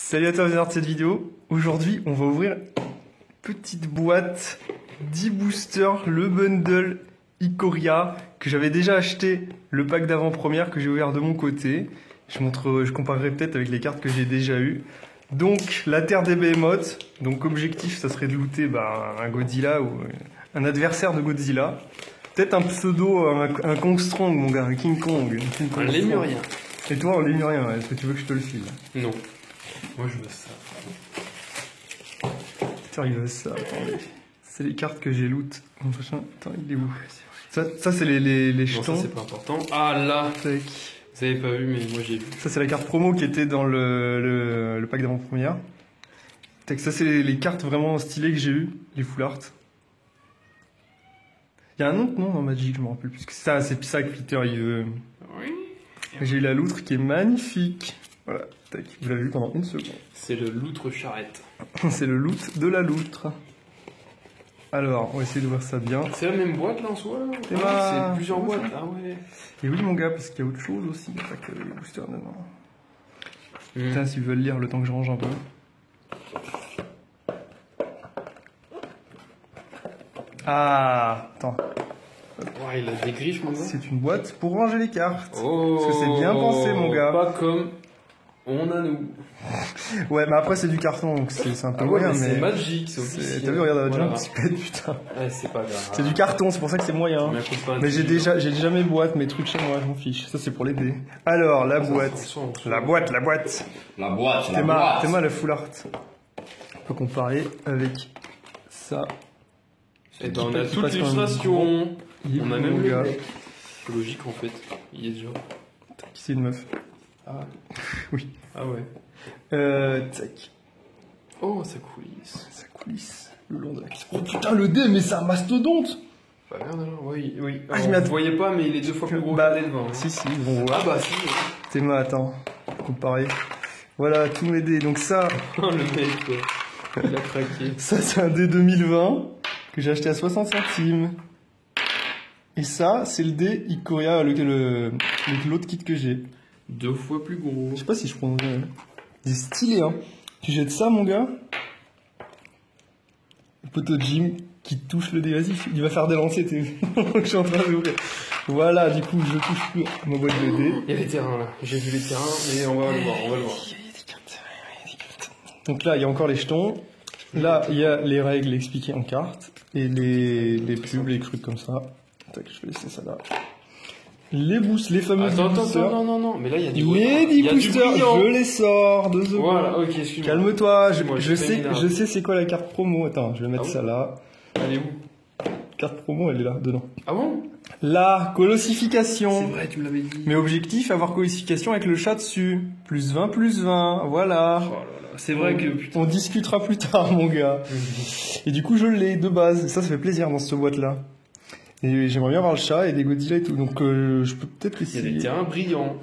Salut à toi les de cette vidéo. Aujourd'hui, on va ouvrir une petite boîte 10 boosters, le bundle Ikoria que j'avais déjà acheté, le pack d'avant-première que j'ai ouvert de mon côté. Je comparerai peut-être avec les cartes que j'ai déjà eues. Donc, la Terre des Behemoths. Donc, objectif, ça serait de looter un Godzilla ou un adversaire de Godzilla. Peut-être un pseudo, un Kong Strong, mon gars, un King Kong. Un lémurien. Et toi, un lémurien, est-ce que tu veux que je te le file? Non. Moi, je veux ça. Putain, il veut ça, attendez. C'est les cartes que j'ai loot. Mon prochain, attends, il est où? Ça c'est les jetons. Non, ça, c'est pas important. Ah, là. Tac. Vous avez pas vu, mais moi, j'ai vu. Ça, c'est la carte promo qui était dans le pack d'avant-première. Tac, ça, c'est les cartes vraiment stylées que j'ai eues, les full art. Il y a un autre nom dans Magic, je me rappelle plus. Ça, c'est ça que Peter, il veut. Oui. J'ai eu la loutre qui est magnifique. Voilà, tac, vous l'avez vu pendant une seconde. C'est le loutre charrette. C'est le loot de la loutre. Alors, on va essayer de voir ça bien. C'est la même boîte, là, en soi? Et bah, c'est plusieurs boîtes. Ah ouais. Et oui, mon gars, parce qu'il y a autre chose aussi. Il n'y a pas que les boosters dedans. Putain, s'ils veulent lire le temps que je range un peu. Ah, attends. Ouais, il a des griffes, mon gars. C'est une boîte pour ranger les cartes. Oh, parce que c'est bien pensé, mon gars. Pas comme on a nous. Ouais, mais après, c'est du carton, donc c'est un peu moyen. C'est mais magique, c'est officiel. T'as vu, regarde, Voilà. Jump, il se pète, putain. Ouais, c'est pas grave. C'est du carton, c'est pour ça que c'est moyen. Mais j'ai déjà mes boîtes, mes trucs chez moi, je m'en fiche. Ça, c'est pour les dés. Alors, la boîte. La boîte. Théma, la full art. On peut comparer avec ça. Et ben, on a toute l'illustration. On a même le gars. C'est logique, en fait. Il y est déjà. C'est une meuf. Ah. Oui. Ah ouais. Tac. Oh, ça coulisse. Ça coulisse le long de la cuisse. Oh putain, le dé, mais c'est un mastodonte! Bah merde alors, oui. Ah, Alors, vous voyez pas, mais il est 2 fois plus gros que le dé devant. Si, bon, voilà. Ah bah si. Théma, attends. Comparer. Voilà, tous mes dés. Donc ça. Oh, le mec, quoi. Il a craqué. Ça, c'est un dé 2020 que j'ai acheté à 60 centimes. Et ça, c'est le dé Ikoria, l'autre kit que j'ai. 2 fois plus gros. Je sais pas si je prends. Il est stylé, hein. Tu jettes ça, mon gars. Le poteau de Jim qui touche le dé. Vas-y, il va faire des lancers. Je suis en train d'ouvrir. Voilà, du coup, je touche plus ma boîte de dés. Il y a les terrains là. J'ai vu les terrains, mais on va le voir. Donc là, il y a encore les jetons. Là, il y a les règles expliquées en carte. Et les pubs, les trucs comme ça. Tac, je vais laisser ça là. Les boosts, les fameux boosters. Attends, non, mais là il y a du Les 10 boosters, je les sors de secondes. Voilà, ok, excuse-moi. Calme-toi, je sais c'est quoi la carte promo. Attends, je vais mettre ça là. Elle est où? Carte promo, elle est là, dedans. Ah bon? Là, colossification. C'est vrai, tu me l'avais dit. Mais objectif, avoir colossification avec le chat dessus. Plus 20, voilà. Oh là là, c'est vrai que putain. On discutera plus tard, mon gars. Et du coup, je l'ai de base. Ça fait plaisir dans cette boîte-là. Et j'aimerais bien voir le chat et des Godzilla et tout. Donc, je peux peut-être essayer. Il y a des terrains brillants.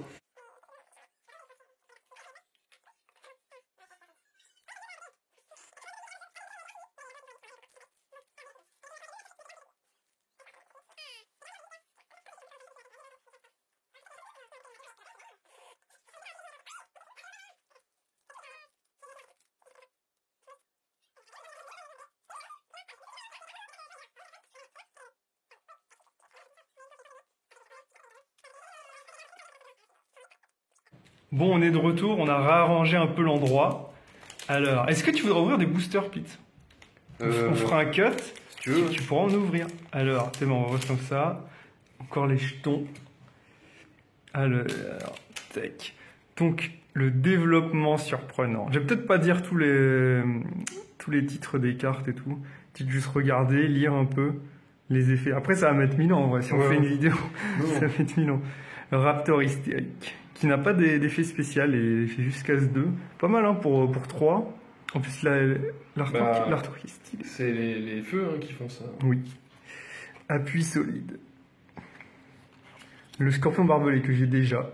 Bon, on est de retour, on a réarrangé un peu l'endroit. Alors, est-ce que tu voudrais ouvrir des boosters, Pete? On fera un cut, si tu veux. Tu pourras en ouvrir. Alors, c'est bon, on va comme ça. Encore les jetons. Alors, tac. Donc, le développement surprenant. Je vais peut-être pas dire tous les titres des cartes et tout. Peut-être juste regarder, lire un peu les effets. Après, ça va mettre 1000 ans, en vrai. Si on fait une vidéo, ça va mettre 1000 ans. Raptor hystérique, qui n'a pas d'effet spécial et fait juste case 2. Pas mal, hein, pour 3. En plus, l'artwork est stylé. C'est les feux qui font ça. Oui. Appui solide. Le scorpion barbelé que j'ai déjà.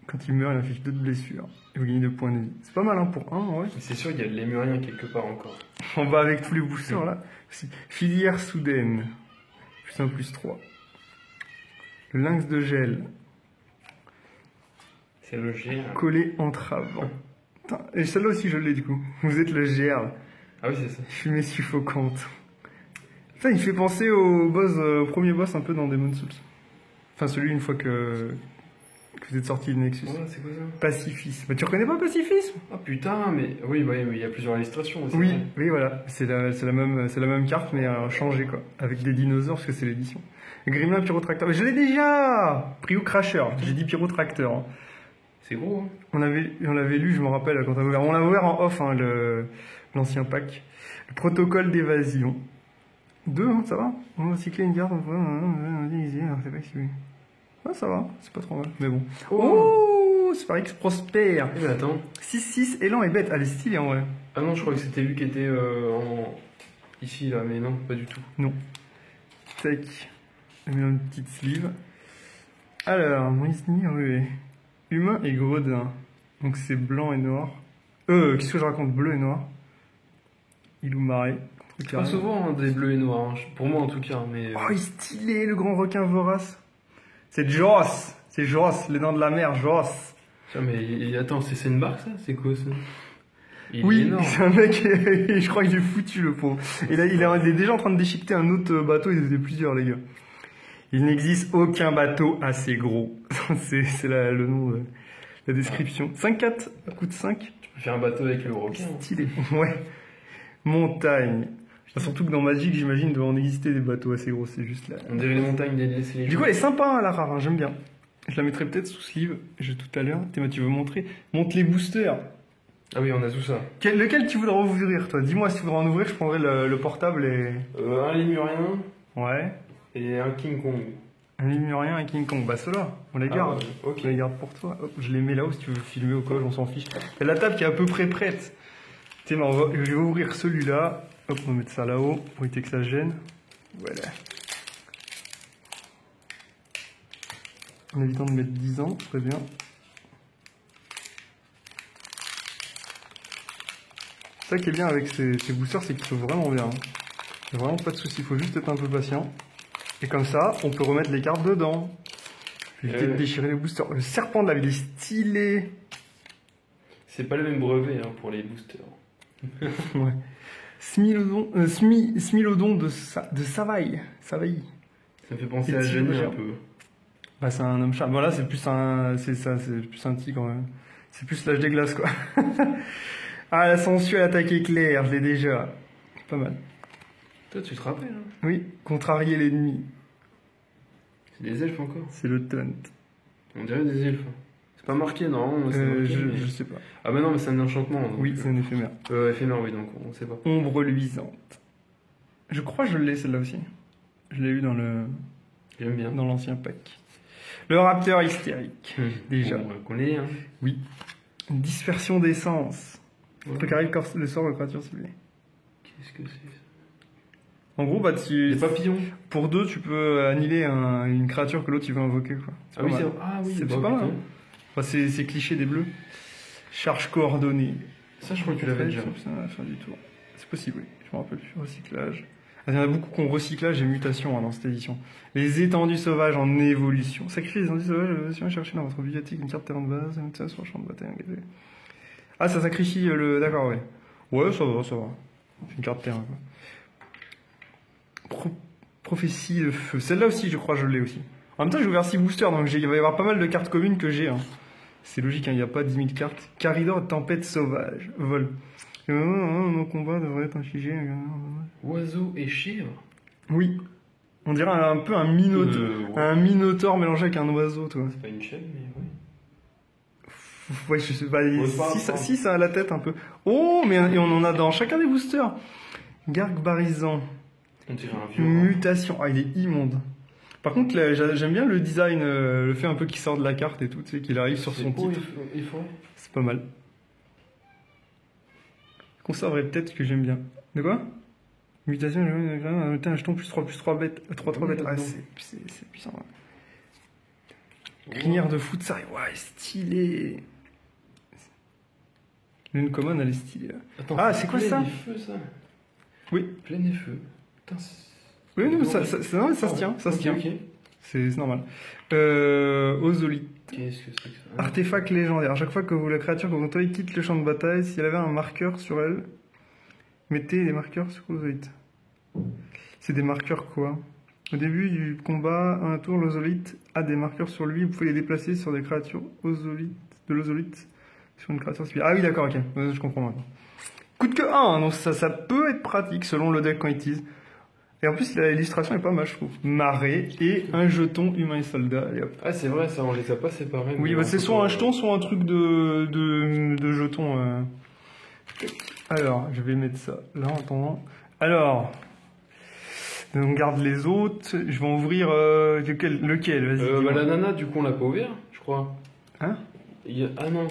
Quand il meurt, il inflige 2 de blessures. Et vous gagnez 2 points de vie. C'est pas mal, hein, pour 1, ouais. C'est sûr, il y a de lémurien quelque part encore. On va avec tous les boosters, là. Filière soudaine. Plus 1, plus 3. Le lynx de gel. C'est le G. Collé entre avant. Putain, et celle-là aussi, je l'ai du coup. Vous êtes le GR. Ah oui, c'est ça. Fumée suffocante. Ça, il fait penser au boss, au premier boss un peu dans Demon's Souls. Enfin, celui une fois que vous êtes sorti de Nexus. Ouais, c'est quoi ça? Pacifisme. Bah, tu reconnais pas Pacifisme? Ah putain, mais oui, il y a plusieurs illustrations aussi. Oui, oui, voilà. C'est la même carte, mais changée, quoi. Avec des dinosaures, parce que c'est l'édition. Gremlin Pyrotracteur. Mais je l'ai déjà! Prio Crasher. J'ai dit Pyrotracteur. Hein. C'est gros, hein. On l'avait lu, je me rappelle, quand on a ouvert. On l'a ouvert en off, hein, l'ancien pack. Le protocole d'évasion. 2, hein, ça va? On va recycler une carte, c'est pas si oui. Ah, ça va, c'est pas trop mal, mais bon. Oh, Spar X prospère. Eh ben attends. 6-6, élan et bête. Elle est stylée en vrai. Ah non, je crois que c'était lui qui était ici, là, mais non, pas du tout. Non. Tac. Je mets une petite sleeve. Alors, oui. Humain et gredin. Donc c'est blanc et noir. Qu'est-ce que je raconte? Bleu et noir. Ilou marais. Pas souvent hein, des bleus et noirs, hein. Pour moi en tout cas. Mais... Oh, il est stylé, le grand requin vorace. C'est Joss. C'est Joss, les dents de la mer, Joss. Tiens, mais attends, c'est une barque ça? C'est quoi ça? Oui, c'est un mec, je crois qu'il est foutu le pauvre. Et là, il est déjà en train de déchiqueter un autre bateau, il étaient plusieurs les gars. Il n'existe aucun bateau assez gros. c'est le nom de la description. 5-4, coûte 5. Tu peux faire un bateau avec le requin. Stylé, ouais. Montagne. Surtout que dans Magic, j'imagine, doit en exister des bateaux assez gros, c'est juste là. On dirait les montagnes des Du coup, elle est sympa, hein, la rare, hein, j'aime bien. Je la mettrai peut-être sous sleeve, tout à l'heure. Théma, tu veux montrer? Monte les boosters. Ah oui, on a tout ça. Lequel tu voudras ouvrir, toi? Dis-moi si tu voudras en ouvrir, je prendrai le portable et... Un lémurien. Ouais. Et un King Kong. Un lémurien et un King Kong. Bah, ceux-là, on les garde. Ah, ok. On les garde pour toi. Hop, je les mets là-haut si tu veux filmer au collage, on s'en fiche. Il y a la table qui est à peu près prête. Théma, je vais ouvrir celui-là. Hop, on va mettre ça là-haut pour éviter que ça gêne. Voilà. En évitant de mettre 10 ans, très bien. Ça qui est bien avec ces boosters, c'est qu'ils sont vraiment bien. Il n'y a vraiment pas de souci, il faut juste être un peu patient. Et comme ça, on peut remettre les cartes dedans. Éviter de déchirer les boosters. Le serpent de la ville est stylé. C'est pas le même brevet hein, pour les boosters. Ouais. Smilodon de Savaille. Savaille. Ça me fait penser à Jenny un peu. Bah c'est un homme chat. Bon là c'est plus un tigre quand même. C'est plus l'âge des glaces quoi. Ah la sensuelle attaque éclair, je l'ai déjà. Pas mal. Toi tu te rappelles hein? Oui, contrarier l'ennemi. C'est des elfes encore? C'est le taunt. On dirait des elfes. C'est pas marqué non? Je sais pas. Ah bah non mais c'est un enchantement. Donc, oui c'est un éphémère. Éphémère oui donc on sait pas. Ombre luisante. Je crois que je l'ai celle-là aussi. Je l'ai eu dans le... J'aime bien. Dans l'ancien pack. Le rapteur hystérique. Déjà. On connaît hein. Oui. Dispersion d'essence. Ouais. Truc arrive le sort de créature ciblée. Qu'est-ce que c'est ça? En gros, bah Des papillons. Pour 2, tu peux annihiler une créature que l'autre il veut invoquer. Quoi. Ah oui, c'est pas mal. Hein. Enfin, c'est cliché des bleus. Charge coordonnée. Ça, je crois que tu l'avais déjà. À la fin du tour. C'est possible, oui. Je me rappelle plus. Recyclage. Il y en a beaucoup qui ont recyclage et mutation hein, dans cette édition. Les étendues sauvages en évolution. Sacrifiez les étendues sauvages, l'évolution, cherchez dans votre bibliothèque une carte terrain de base, mettez ça sur le champ de bataille. Ah, ça sacrifie le. D'accord, ouais. Ouais, ça va. C'est une carte terrain, quoi. Prophétie de feu. Celle-là aussi, je crois, je l'ai aussi. En même temps, j'ai ouvert 6 boosters, donc il va y avoir pas mal de cartes communes que j'ai. Hein. C'est logique, hein, il n'y a pas 10 000 cartes. Caridor, tempête sauvage. Vol. Mon combat devrait être infligé. Oiseau et chèvre. Oui. On dirait un peu un minotaure. Un minotaure mélangé avec un oiseau, toi. C'est pas une chèvre, mais oui. Ouais, je sais pas. Si, ça a la tête un peu. Oh, mais et on en a dans chacun des boosters. Gargbarisant. On dirait un vieux. Mutation. Ah, il est immonde. Par contre, j'aime bien le design, le fait un peu qu'il sort de la carte et tout, tu sais, qu'il arrive sur son titre. C'est pas mal. Conserverait peut-être que j'aime bien. De quoi? Mutation, un jeton plus 3 bêtes. 3 bêtes. Ah, c'est puissant. Crinière de futsal. Ouais, stylé. L'une commune, elle est stylée. Attends, ah, c'est quoi ça? Feu, ça? Oui. Plein et feu. Putain, oui, non, ça se tient. Ça se tient. Okay. C'est normal. Ozoli. Qu'est-ce que c'est que ça? Artefact légendaire. À chaque fois que la créature que vous contrôlez quitte le champ de bataille, si elle avait un marqueur sur elle, mettez les marqueurs sur l'ozolite. C'est des marqueurs quoi? Au début du combat, un tour, l'ozolite a des marqueurs sur lui. Vous pouvez les déplacer sur des créatures de l'ozolite sur une créature spéciale. Ah oui, d'accord, ok. Je comprends maintenant. Coûte que 1, donc ça peut être pratique selon le deck qu'on utilise. Et en plus, l'illustration est pas mal, je trouve. Marée et un jeton humain et soldat. Et hop. Ah, c'est vrai, ça, on les a pas séparés. Oui, bah, c'est soit un jeton, soit un truc de jeton. Alors, je vais mettre ça là en attendant. Alors, on garde les autres. Je vais en ouvrir lequel vas-y. Bah, dis-moi. la nana, du coup, on l'a pas ouvert, je crois. Hein? Ah non,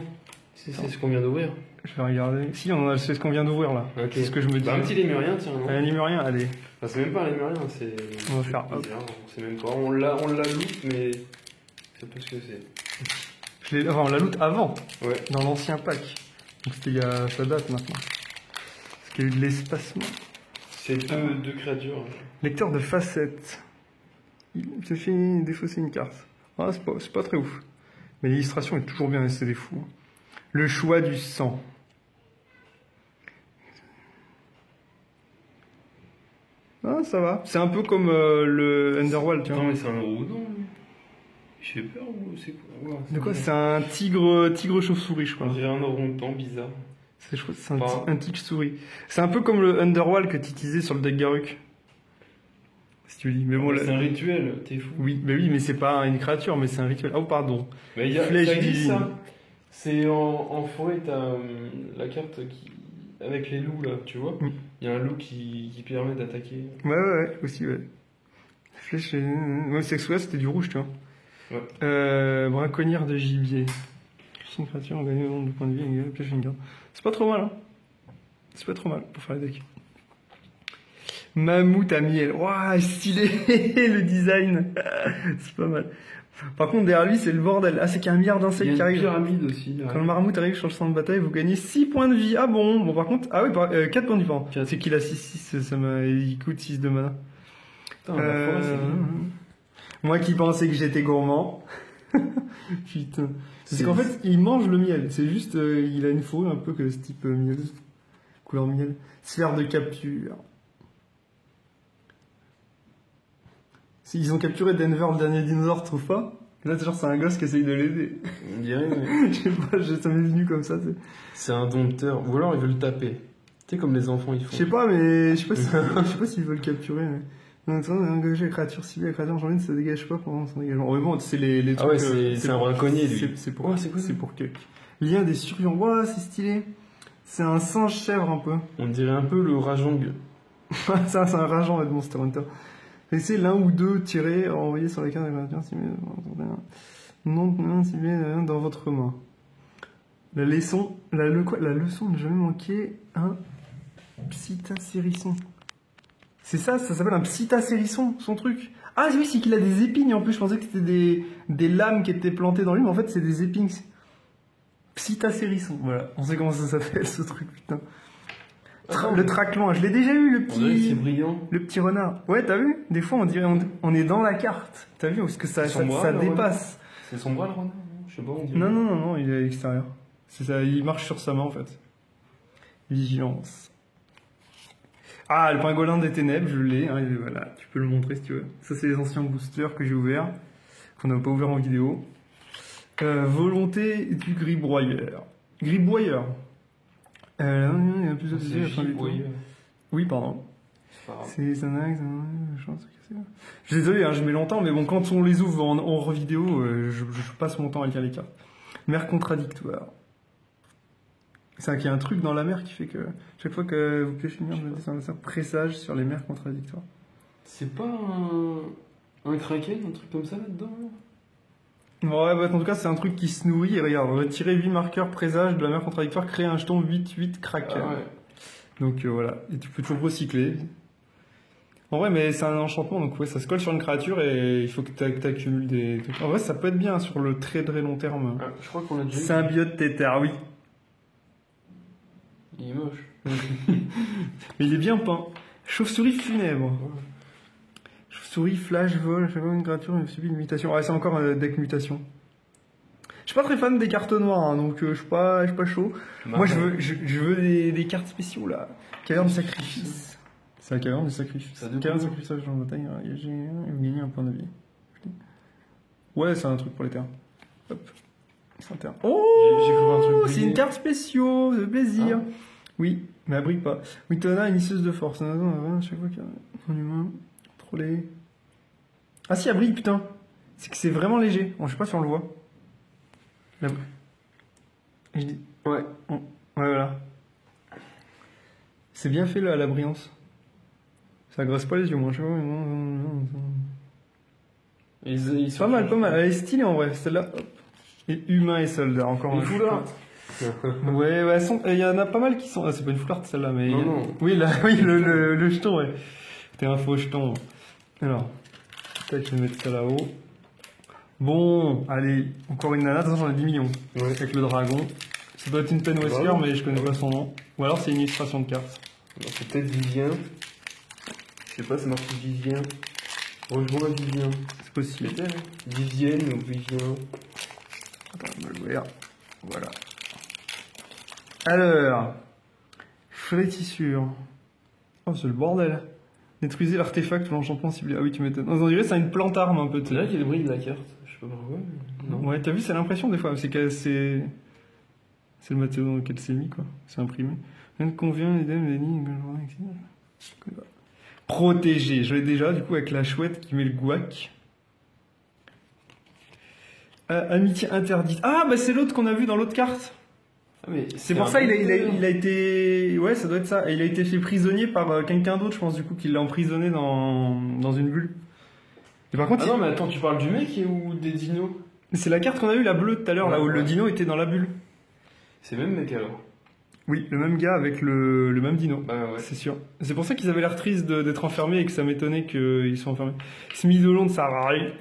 c'est ce qu'on vient d'ouvrir. Je vais regarder. Si, c'est ce qu'on vient d'ouvrir là. Ok. C'est ce que je me dis. Bah, un petit lémurien, tiens, non? Un lémurien, allez. Enfin, c'est même pas un lémurien, c'est. On va faire hop. bizarre, on sait même pas. On l'a loot, mais. Je sais pas ce que c'est. Enfin, on la loot avant, Ouais. dans l'ancien pack. Donc ça date maintenant. Parce qu'il y a eu de l'espacement. C'est deux créatures. Lecteur de facettes. Il se fait défausser une carte. Ah, c'est pas très ouf. Mais l'illustration est toujours bien, c'est des fous. Le choix du sang. Ah, ça va. C'est un peu comme le Underworld, tu vois. Attends, mais c'est un rodon, lui. J'ai peur ou c'est quoi? Ouais, De quoi? C'est un tigre chauve-souris, je crois. On dirait un orangutan bizarre. Je crois que c'est Enfin, un tigre souris. C'est un peu comme le Underworld que tu utilisais sur le deck Garruk. Si tu dis. Mais bon, là. c'est un rituel, t'es fou. Oui, mais c'est pas une créature, mais c'est un rituel. Oh, pardon. Mais il y a Flèche ça existe, divine. ça. C'est en forêt, t'as la carte qui. Avec les loups là, tu vois. Mm. Il y a un loup qui permet d'attaquer. Ouais, aussi, ouais. Flèche. Ouais, c'est que c'était du rouge, tu vois. Ouais. Braconnière de gibier. C'est une créature, on gagne le nombre de points de vie, et pioche une garde. C'est pas trop mal, hein. C'est pas trop mal pour faire les decks. Mammouth à miel. Waouh, stylé le design. C'est pas mal. Par contre, derrière lui, c'est le bordel. Ah, c'est qu'il y a un milliard Il y a d'insectes qui une arrivent. pyramide aussi. Là. Quand le marmout arrive sur le champ de bataille, vous gagnez 6 points de vie. Ah bon? Bon, par contre, 4 points de vie, pardon. C'est qu'il a 6-6, il coûte 6 de mana. Putain, la forêt, c'est bien. Moi qui pensais que j'étais gourmand. Putain. C'est qu'en fait, il mange le miel. C'est juste, il a une fourrure un peu que ce type miel. Couleur miel. Sphère de capture. Ils ont capturé Denver, le dernier dinosaure, tu trouves pas? Là, genre, c'est un gosse qui essaye de l'aider. On dirait, mais. Je sais pas, ça m'est venu comme ça, tu sais. C'est un dompteur. Ou alors ils veulent le taper. Tu sais, comme les enfants ils font. Je sais pas, mais je sais pas s'ils veulent le capturer. Mais... Non, tu vois, engager la créature ciblée, la créature enjambée ne se dégage pas pendant son dégagement. Mais bon, c'est les Ah trucs. ouais, c'est un braconnier lui. C'est pour, Ouais, c'est quoi, c'est pour que. Lien des survivants. Ouah, c'est stylé. C'est un singe chèvre un peu. On dirait un peu le Rajang. Ça, c'est un rageant de Monster Hunter. Laissez l'un ou deux tirés envoyés sur la carte de la créature ciblée. Non, ciblé dans votre main. La leçon de ne jamais manquer un psitacérisson. C'est ça s'appelle un psitacérisson, son truc. Ah oui, c'est qu'il a des épines en plus. Je pensais que c'était des lames qui étaient plantées dans lui, mais en fait c'est des épines. Psitacérisson, voilà. On sait comment ça s'appelle ce truc, putain. Le traclan, je l'ai déjà eu, le On dirait que c'est petit, brillant. le petit renard. Ouais, t'as vu? Des fois, on dirait, on est dans la carte. T'as vu? Parce que ça Son bras, le dépasse. C'est son bras le renard, non? Je sais pas, on dirait. Non, il est à l'extérieur. C'est ça, il marche sur sa main, en fait. Vigilance. Ah, le pangolin des ténèbres, je l'ai, hein, voilà. Tu peux le montrer si tu veux. Ça, c'est les anciens boosters que j'ai ouverts, qu'on n'a pas ouvert en vidéo. Volonté du gribouilleur. Gribouilleur. Il y a plus de C'est Oui, pardon. C'est pas grave. C'est ça. Je suis désolé, hein, je mets longtemps, mais bon, quand on les ouvre en revidéo, je passe mon temps à lire les cartes. Mer contradictoire. C'est qu'il y a un truc dans la mer qui fait que chaque fois que vous piochez une merde, c'est un présage sur les mers contradictoires. C'est pas un kraken, un truc comme ça là-dedans? Ouais, bah, en tout cas, c'est un truc qui se nourrit. Et regarde, retirer 8 marqueurs présage de la mer contradictoire, créer un jeton 8-8 kraken. Ah ouais. Donc voilà, et tu peux toujours recycler. En vrai, mais c'est un enchantement, donc ouais, ça se colle sur une créature et il faut que tu accumules des trucs. En vrai, ça peut être bien sur le très long terme. Ah, je crois qu'on l'a déjà eu. Symbiote tétard, oui. Il est moche. Mais il est bien peint. Chauve-souris funèbre. Ouais. Chauve-souris, flash, vol, à chaque fois une créature subit une mutation. Ouais, c'est encore un deck mutation. suis pas très fan des cartes noires, hein, donc je suis pas chaud. Moi, je veux des cartes spéciaux, là. Caverne du sacrifice. C'est la caverne du sacrifice. Caverne du sacrifice dans la bataille, vous gagnez un point de vie. Ouais, c'est un truc pour les terres. Hop. C'est un terre. Oh, j'ai cru un truc. C'est une carte spéciaux, de plaisir. Ah. Oui, mais elle brille pas. Witona, initieuse de force. À chaque fois qu'il y a un humain, trollé. Ah si, elle brille, putain. C'est que c'est vraiment léger. Bon, je sais pas si on le voit. Là. Je dis. Ouais. Ouais, voilà. C'est bien fait là, la brillance. Ça agresse pas les yeux, moi. Je sais pas. Pas mal. Elle est stylée en vrai, celle-là. Et humain et soldat, encore un foulard. Ouais, il y en a pas mal qui sont. Ah, c'est pas une foularde celle-là, mais. Non. Oui, là, oui, le jeton, ouais. T'es un faux jeton. Alors, peut-être je vais mettre ça là-haut. Bon, allez, encore une nana, de toute façon j'en ai 10 millions. Ouais. Avec le dragon. Ça doit être une peine Wesker, mais je connais pas son nom. Ou alors c'est une illustration de carte. C'est peut-être Vivien. Je sais pas, c'est marqué Vivien. Rejoins Vivien. C'est possible. Vivienne ou Vivien. Attends, on va l'ouvrir. Voilà. Alors, flétissure. Oh, c'est le bordel. Détruisez l'artefact ou l'enchantement ciblé. Ah oui, tu m'étonnes. On dirait que c'est une plante arme un peu. C'est là qu'il brille la carte. Je sais pas pourquoi. Non. Ouais, t'as vu, c'est l'impression des fois. C'est le matériau dans lequel c'est mis, quoi. C'est imprimé. Rien ne convient, idem, Lenny, protégé. Je l'ai déjà, du coup, avec la chouette qui met le gouac. Amitié interdite. Ah, bah c'est l'autre qu'on a vu dans l'autre carte. Ah, mais c'est pour ça il a été. Ouais, ça doit être ça. Et il a été fait prisonnier par quelqu'un d'autre, je pense, du coup, qui l'a emprisonné dans une bulle. Et par contre. Ah non, mais attends, tu parles du mec ou des dinos? C'est la carte qu'on a eue, la bleue tout à l'heure, là où le dino était dans la bulle. C'est le même mec alors? Oui, le même gars avec le même dino. Bah ouais. C'est sûr. C'est pour ça qu'ils avaient l'air tristes d'être enfermés et que ça m'étonnait qu'ils soient enfermés. Smidolon de Sarari.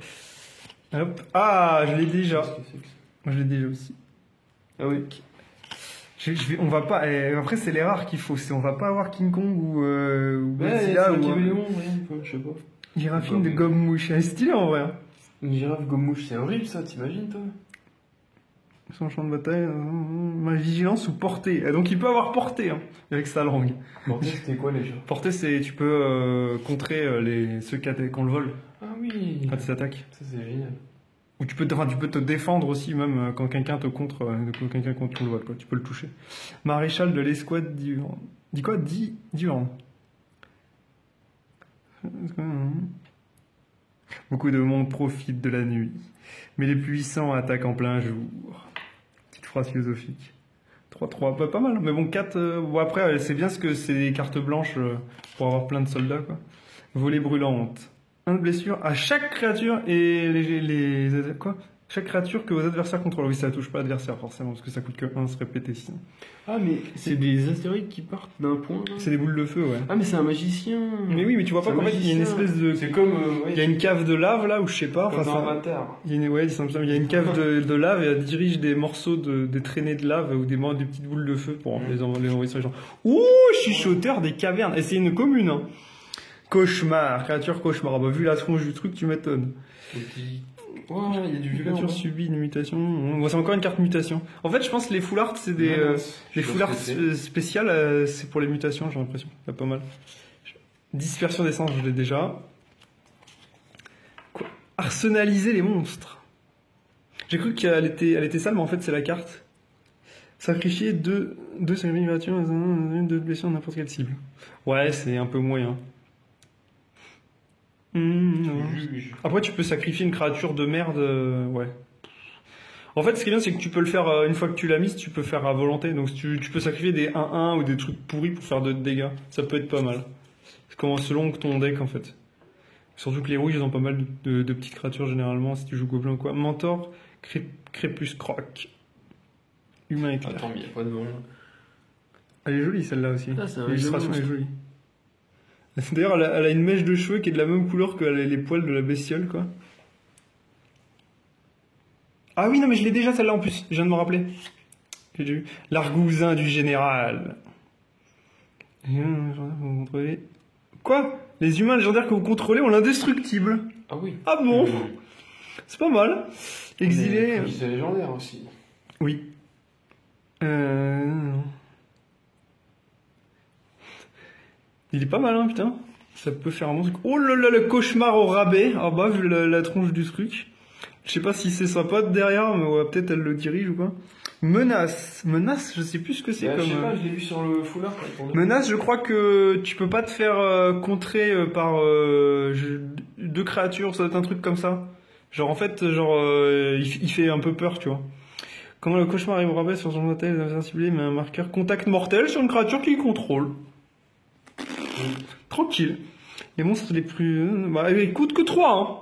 Hop. Ah, je l'ai déjà. Moi, je l'ai déjà aussi. Ah oui. On va pas. Après, c'est les rares qu'il faut. On va pas avoir King Kong ou Godzilla ou. Je sais pas. Giraffine de gomme-mouche. Elle est stylée en vrai. Une girafe gomme-mouche, c'est horrible ça, t'imagines toi? Son champ de bataille, ma vigilance ou portée. Donc il peut avoir portée hein, avec sa langue. Portée, c'était quoi déjà? Portée, c'est tu peux contrer ceux qui ont le vol. Ah oui. Quand ils s'attaquent. Ça c'est génial. Ou tu peux te défendre aussi même quand quelqu'un te contre le vol quoi. Tu peux le toucher. Maréchal de l'escouade d'Ivan. Dit quoi? D'Ivan. Beaucoup de monde profite de la nuit, mais les puissants attaquent en plein jour. Petite phrase philosophique. 3-3, pas mal. Mais bon, 4... bon après, c'est bien ce que c'est des cartes blanches pour avoir plein de soldats, quoi. Volée brûlante. 1 de blessure à chaque créature et quoi? Chaque créature que vos adversaires contrôlent. Oui, ça touche pas l'adversaire forcément, parce que ça coûte que 1 se répéter sinon. Ah, mais c'est des astéroïdes qui partent d'un point là. C'est des boules de feu, ouais. Ah, mais c'est un magicien. Mais oui, mais tu vois pas qu'en fait, il y a une espèce de... C'est comme... il y a une cave de lave là, ou je sais pas. Comme dans Avatar. Il y a une cave de lave et elle dirige des morceaux des traînées de lave ou des petites boules de feu pour les envoyer sur les gens. Ouh, chuchoteur des cavernes. Et c'est une commune, hein. Cauchemar, créature cauchemar. Ah bah, vu la tronche du truc, tu m'étonnes. Oh, il y a du violent. Créature subit une mutation. Bon, c'est encore une carte mutation. En fait, je pense que les foulards, c'est des foulards spéciales, c'est pour les mutations, j'ai l'impression. Il y a pas mal. Dispersion d'essence, je l'ai déjà. Quoi? Arsenaliser les monstres. J'ai cru qu'elle était sale, mais en fait, c'est la carte. Sacrifier deux mutation, une de blessure n'importe quelle cible. Ouais, c'est un peu moyen. Après, tu peux sacrifier une créature de merde, ouais. En fait, ce qui est bien, c'est que tu peux le faire, une fois que tu l'as mise, tu peux faire à volonté. Donc, tu peux sacrifier des 1-1 ou des trucs pourris pour faire de dégâts. Ça peut être pas mal. C'est comme selon ton deck, en fait. Surtout que les rouges, ils ont pas mal de petites créatures, généralement, si tu joues gobelin ou quoi. Mentor, Crépus Croc. Humain éclair. Attends, mais il n'y a pas de nom. Elle est jolie, celle-là aussi. Ah, l'illustration est jolie. D'ailleurs, elle a une mèche de cheveux qui est de la même couleur que les poils de la bestiole, quoi. Ah oui, non, mais je l'ai déjà celle-là en plus. Je viens de me rappeler. J'ai déjà vu. L'argousin du général. Vous contrôlez. Quoi? Les humains légendaires que vous contrôlez ont l'indestructible. Ah oui. Ah bon? C'est pas mal. Exilé. C'est légendaire aussi. Oui. Il est pas mal, hein, putain. Ça peut faire un bon truc. Oh là là, le cauchemar au rabais. Ah bah, vu la tronche du truc. Je sais pas si c'est sa pote derrière, mais ouais, peut-être elle le dirige ou quoi. Menace. Menace, je sais plus ce que c'est Bah, comme... je sais pas, je l'ai vu sur le foulard. Menace, je crois que tu peux pas te faire contrer par deux créatures, ça doit être un truc comme ça. Genre en fait, il fait un peu peur, tu vois. Quand le cauchemar arrive au rabais sur son hôtel, les ciblé met un marqueur contact mortel sur une créature qu'il contrôle. Tranquille. Les monstres les plus... Bah, il coûte que 3, hein.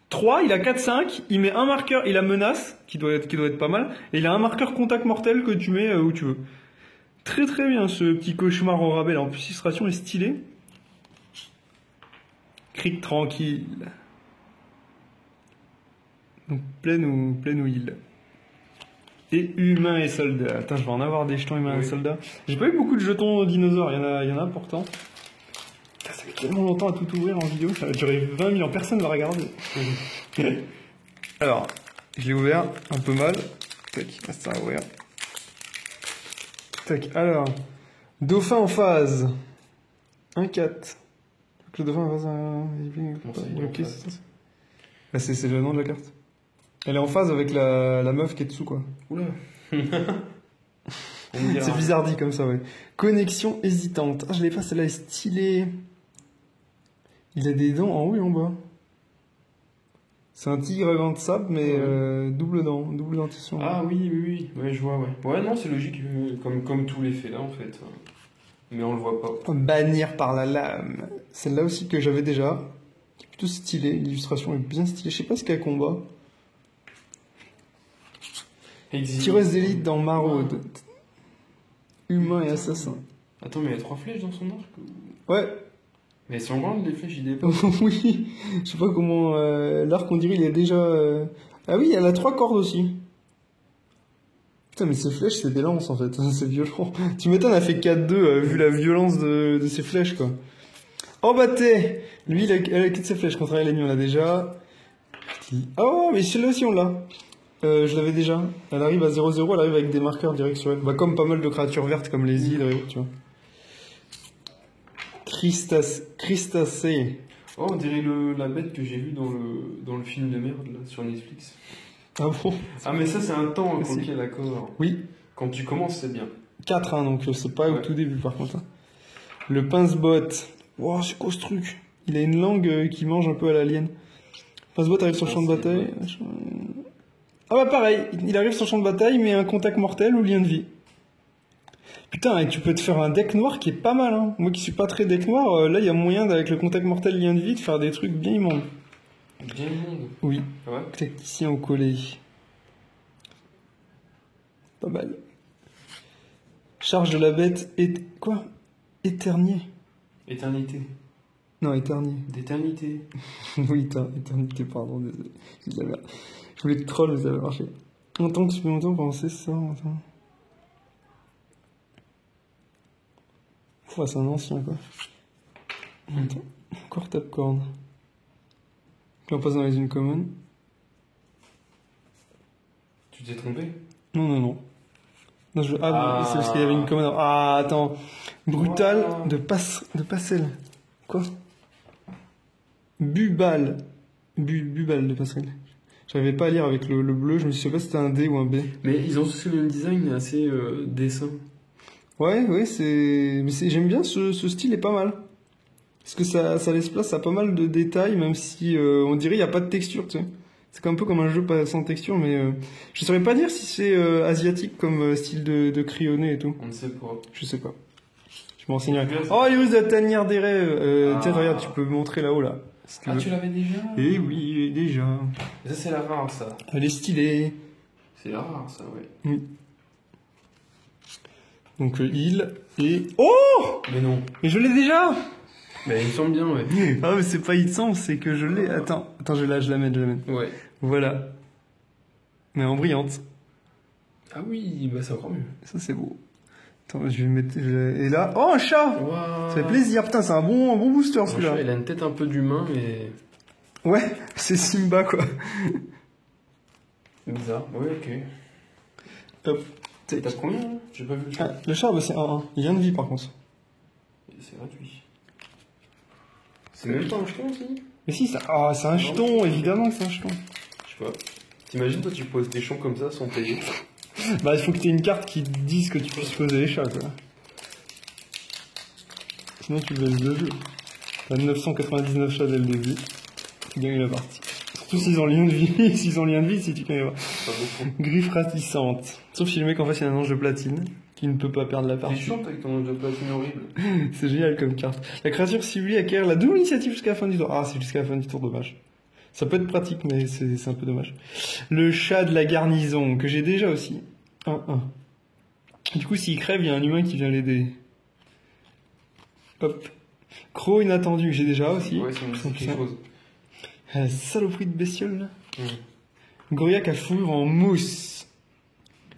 3, il a 4-5, il met un marqueur, il a menace, qui doit être pas mal, et il a un marqueur contact mortel que tu mets où tu veux. Très très bien ce petit cauchemar au rabais. En plus, illustration est stylée. Cric tranquille. Donc pleine ou île. Et humain et soldat. Attends, je vais en avoir des jetons humains et soldats. J'ai pas eu beaucoup de jetons dinosaures, il y en a pourtant. Putain, ça fait tellement longtemps à tout ouvrir en vidéo, ça va durer 20 000 ans, personne ne va regarder. Alors, je l'ai ouvert un peu mal. Tac, reste à ouvrir. Tac, alors. Dauphin en phase. 1-4. Le dauphin en phase. Ok, c'est ça. Bah, c'est le nom de la carte. Elle est en phase avec la meuf qui est dessous, quoi. Oula. C'est bizarre dit comme ça, ouais. Connexion hésitante. Ah, je l'ai pas, celle-là est stylée. Il a des dents en haut et en bas. C'est un tigre à gants de sable, mais double dentition. Ah oui. Ouais, je vois, ouais. Ouais, non, c'est logique, comme tous les faits là, en fait. Mais on le voit pas. Bannir par la lame. Celle-là aussi que j'avais déjà. Qui est plutôt stylée. L'illustration est bien stylée. Je sais pas ce qu'il y a combat. Tireuse d'élite dans Maraude. Humain et assassin. Attends, mais il y a 3 flèches dans son arc Ouais. Mais elles sont grandes les flèches, il dépasse. Oui. Je sais pas comment... l'arc, on dirait, il est déjà... Ah oui, elle a 3 cordes aussi. Putain, mais ces flèches, c'est des lances, en fait. C'est violent. Tu m'étonnes, elle a fait 4-2, vu la violence de ces flèches, quoi. Oh, bah t'es. Lui, elle a quitté ses flèches. Contraire à l'ennemi, on l'a déjà. Oh, mais celle-là aussi, on l'a. Je l'avais déjà. Elle arrive à 0-0, elle arrive avec des marqueurs directs sur elle. Bah, comme pas mal de créatures vertes, comme les hydres et autres, tu vois. Crustacé. Oh, on dirait la bête que j'ai vue dans le film de merde, là, sur Netflix. Ah bon? Ah, mais ça, c'est un temps, ok, d'accord. Oui. Quand tu commences, c'est bien. 4, hein, donc c'est pas au tout début, par contre. Hein. Le pince-bot. Wow, c'est quoi ce truc? Il a une langue qui mange un peu à l'alien. Pince-bot arrive sur le champ de bataille. Ah bah pareil, il arrive sur le champ de bataille, mais un contact mortel ou lien de vie. Putain, et tu peux te faire un deck noir qui est pas mal, hein. Moi qui suis pas très deck noir, là il y a moyen avec le contact mortel lien de vie de faire des trucs bien immondes. Bien immondes? Oui. Ouais. Tacticien au collet. Pas mal. Charge de la bête et... Quoi? Éternier. Éternité. Non, éternier. D'éternité. Oui, éternité, pardon, désolé. Je voulais te troll, mais ça va marcher. En tant que supplémentaire, penser ça, attends. C'est un ancien, quoi. Attends. Encore Tapcorn. Là, on passe dans les uncommon. Tu t'es trompé? Non. Non, c'est parce qu'il y avait une commande. Ah, attends. Brutal de Passel. Quoi? Bubal de Passel. J'arrivais pas à lire avec le bleu, je me suis dit pas si c'était un D ou un B. Mais ils ont aussi le même design assez dessin. Ouais, j'aime bien ce style est pas mal. Parce que ça laisse place à pas mal de détails, même si on dirait il n'y a pas de texture, tu sais. C'est un peu comme un jeu pas sans texture, mais je saurais pas dire si c'est asiatique comme style de crayonné et tout. On ne sait pas. Je sais pas. Je m'enseignerai. Oh, il use la tanière des rêves. Tiens, regarde, tu peux montrer là-haut, là. Si tu veux. Tu l'avais déjà? Eh oui, déjà. Ça, c'est la rare, ça. Elle est stylée. C'est la rare, ça, ouais. Oui. Donc, il et... Oh! Mais non. Mais je l'ai déjà! Mais il me semble bien, ouais. Ah, mais c'est pas il semble, c'est que je l'ai. Attends, je la mets. Ouais. Voilà. Mais en brillante. Ah oui, bah c'est encore mieux. Ça, c'est beau. Attends, je vais mettre... Et là... Oh, un chat! Wow. Ça fait plaisir. Putain, c'est un bon booster, celui-là. Il a une tête un peu d'humain, mais... Ouais, c'est Simba, quoi. Bizarre. Ouais, ok. Hop. T'as combien là? J'ai pas vu le chat. Ah, le char, bah, c'est 1-1. Il vient de vie par contre. C'est gratuit. C'est même pas un jeton aussi? Mais si, ah, c'est un jeton, évidemment que c'est un jeton. Je sais pas. T'imagines, toi, tu poses des champs comme ça sans payer? Bah, il faut que tu aies une carte qui te dise que tu puisses poser les chats, quoi. Sinon, tu le laisses de jeu. T'as 999 chats dès le début. Tu gagnes la partie. Surtout s'ils ont lien de vie. S'ils ont lien de vie, si tu connais pas. Pas beaucoup. Griffe ratissante. Sauf si le mec en face il a un ange de platine qui ne peut pas perdre la T'es partie. chiant avec ton ange de platine horrible. C'est génial comme carte. La créature ciblée acquiert la double initiative jusqu'à la fin du tour. Ah, c'est jusqu'à la fin du tour, dommage. Ça peut être pratique, mais c'est un peu dommage. Le chat de la garnison, que j'ai déjà aussi. 1-1. Du coup, s'il crève, il y a un humain qui vient l'aider. Hop. Croc inattendu, que j'ai déjà aussi. Ouais, c'est quelque chose. Saloperie de bestiole, là. Goriac à fourrure en mousse.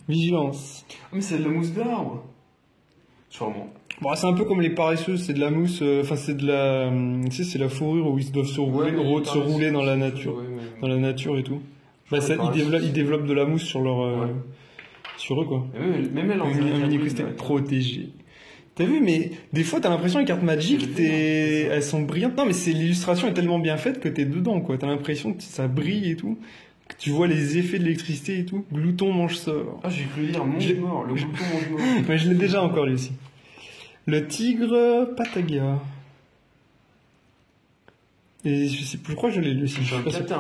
Vigilance. Ah, mais c'est de la mousse d'arbre. Sûrement. Bon, c'est un peu comme les paresseux, c'est de la mousse, enfin c'est de la, tu sais, c'est la fourrure où ils doivent se rouler, mais se rouler dans la nature, ouais, mais... dans la nature et tout. Bah, ça, Ouais, ils développent de la mousse sur leur, sur eux quoi. Même elle en fait Un mini cristal protégé. T'as vu, mais des fois t'as l'impression les cartes Magic, elles sont brillantes. Non, mais c'est l'illustration est tellement bien faite que t'es dedans quoi. T'as l'impression que ça brille et tout. Que tu vois les effets de l'électricité et tout. Glouton mange sort. Ah, j'ai cru dire mange-mort, le glouton mange-mort. Mais je l'ai déjà encore lui aussi. Le tigre Patagia. Et je sais plus, je crois que je l'ai lu aussi.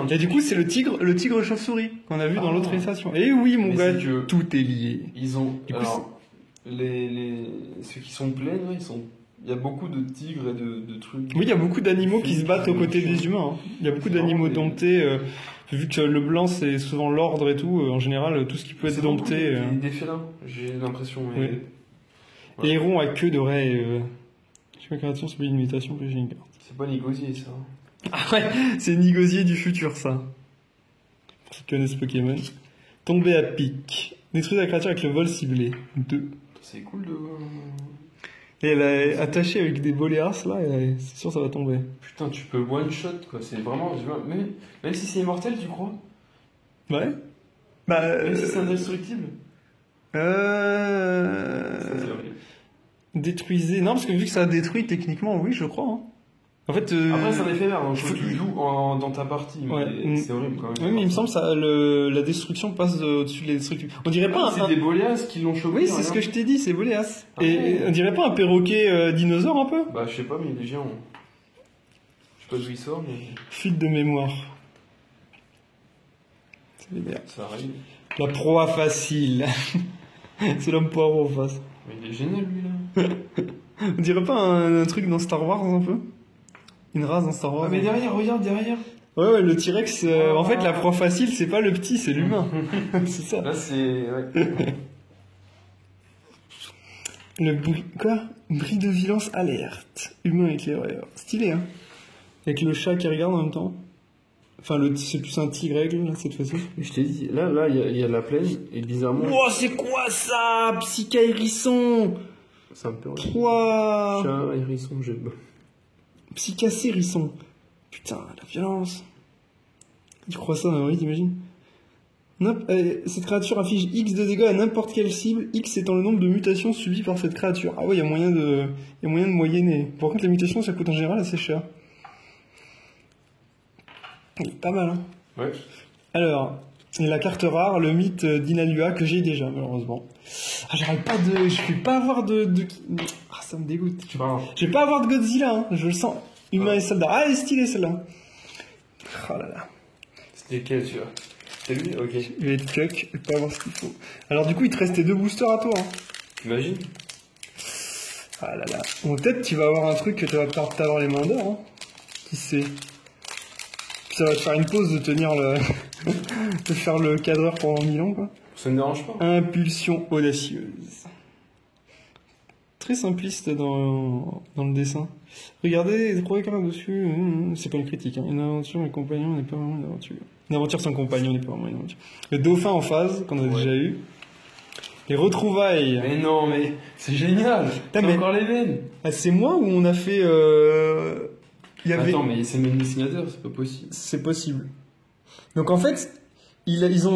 Et du coup, c'est le tigre chauve-souris qu'on a vu dans l'autre illustration. Et oui, mon gars, tout est lié. Ils ont. Du coup, alors, ceux qui sont pleins, là, il y a beaucoup de tigres et de trucs. Oui, il y a beaucoup d'animaux qui se battent aux côtés des humains. Hein. Il y a beaucoup d'animaux domptés. Vu que le blanc, c'est souvent l'ordre et tout, en général, tout ce qui peut être dompté. Des félins, j'ai l'impression. Mais... Oui. Ouais. Héron à queue d'oreille. Je sais pas création, c'est pas une imitation, puis j'ai une carte. C'est pas Nigosier, ça. Ah ouais, c'est Nigosier du futur, ça. Pour ceux qui connaissent Pokémon. Tomber à pic. Détruire la créature avec le vol ciblé. 2. C'est cool de... Et elle est attachée avec des boléas, là, et c'est sûr ça va tomber. Putain, tu peux one-shot, quoi. C'est vraiment... Même si c'est immortel, tu crois? Ouais. Bah... Même si c'est indestructible? Ça, c'est horrible. Détruisez... Non, parce que vu que ça a détruit, techniquement, oui, je crois. Hein. En fait... Après, c'est un éphémère, donc tu joues dans ta partie, mais ouais. C'est horrible quand même. Oui, mais il me semble que la destruction passe au-dessus de la destruction. On dirait pas c'est des boléas qui l'ont chopé. Oui, c'est ce que je t'ai dit, c'est boléas. Et on dirait pas un perroquet dinosaure un peu? Bah, je sais pas, mais il est géant. Je sais pas d'où il sort, mais... Fuite de mémoire. C'est bien. Ça arrive. La proie facile. C'est l'homme poireau en face. Mais il est génial, lui, là. On dirait pas un truc dans Star Wars un peu? Une race dans Star Wars? Ah, mais derrière, regarde, derrière. Ouais, le T-Rex, en fait, la proie facile, c'est pas le petit, c'est l'humain. C'est ça. Là, c'est... Ouais. Le bruit... Quoi? Bris de violence alerte. Humain éclaireur. Stylé, hein? Avec le chat qui regarde en même temps. Enfin, c'est plus un tigre aigle, là, cette fois-ci. Je t'ai dit, là, il y a la plaine, et bizarrement... Oh, c'est quoi ça? Psycha hérisson! Ça me perd. 3... Chat, hérisson, j'ai... Psycha hérisson. Putain, la violence. Tu crois ça, oui, t'imagines? Cette créature affiche X de dégâts à n'importe quelle cible, X étant le nombre de mutations subies par cette créature. Ah ouais, il y a moyen de moyenner. Par contre, les mutations, ça coûte en général assez cher. Il est pas mal, hein. Ouais. Alors, la carte rare, le mythe d'Inalua, que j'ai déjà, malheureusement. Ah, j'arrête pas de... Je vais pas avoir de... Ah, ça me dégoûte. Je vais pas avoir de Godzilla, hein. Je le sens. Humain et soldat. Ah, elle est stylée, celle-là. Oh là là. C'était quel, tu vois? C'est lui? Ok. Il va être cuck et pas avoir ce qu'il faut. Alors, du coup, il te restait 2 boosters à toi, hein. T'imagines? Ah là là. Bon, peut-être tu vas avoir un truc que tu vas pas avoir les mains d'or, hein. Qui sait? Puis ça va te faire une pause de tenir le... de faire le cadreur pendant 1000 ans, quoi. Ça me dérange pas. Impulsion audacieuse. Très simpliste dans le dessin. Regardez, les 3 cartes dessus, c'est pas une critique, hein. Une aventure, mes compagnons n'est pas vraiment une aventure. Une aventure sans compagnon n'est pas vraiment une aventure. Le dauphin en phase, qu'on a déjà eu. Les retrouvailles. Mais non, mais c'est génial. T'as encore les veines. Ah, c'est moi où on a fait... Attends, mais c'est le même dessinateur, c'est pas possible. C'est possible. Donc en fait, Ils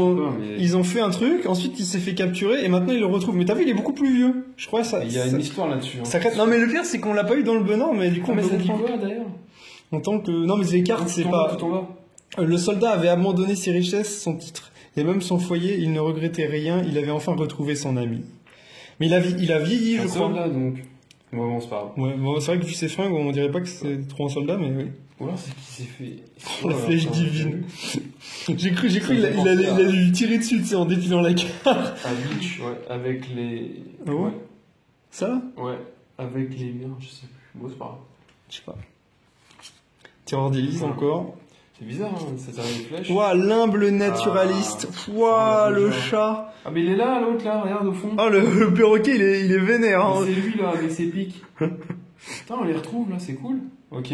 ont fait un truc, ensuite il s'est fait capturer et maintenant il le retrouve. Mais t'as vu, il est beaucoup plus vieux. Je crois ça. Il y a une histoire là-dessus. Non mais le pire c'est qu'on l'a pas eu dans le Benin, mais du coup mais ça dit quoi d'ailleurs? En tant que non mais les cartes c'est pas. Le soldat avait abandonné ses richesses, son titre et même son foyer. Il ne regrettait rien. Il avait enfin retrouvé son ami. Mais il a vieilli, je crois. Soldat donc. Ouais, bon, c'est pas grave. Ouais, bon, c'est vrai que vu ses fringues, on dirait pas que c'est trop un soldat, mais oui. Ou alors c'est qu'il s'est fait. La flèche divine. J'ai cru il allait lui tirer dessus, tu sais, en dépilant la carte. À Beach, ouais, avec les. Ah ouais? Ça? Ouais, avec les murs, je sais plus. Bon, c'est pas grave. Je sais pas. Tireur d'hélice encore. C'est bizarre, hein, ça sert des flèches. Ouah, l'humble naturaliste. Ouah, le chat. Ah, mais il est là, l'autre, là, regarde au fond. Ah, le perroquet, il est vénère. Hein. C'est lui, là, avec ses pics. Putain, on les retrouve, là, c'est cool. Ok.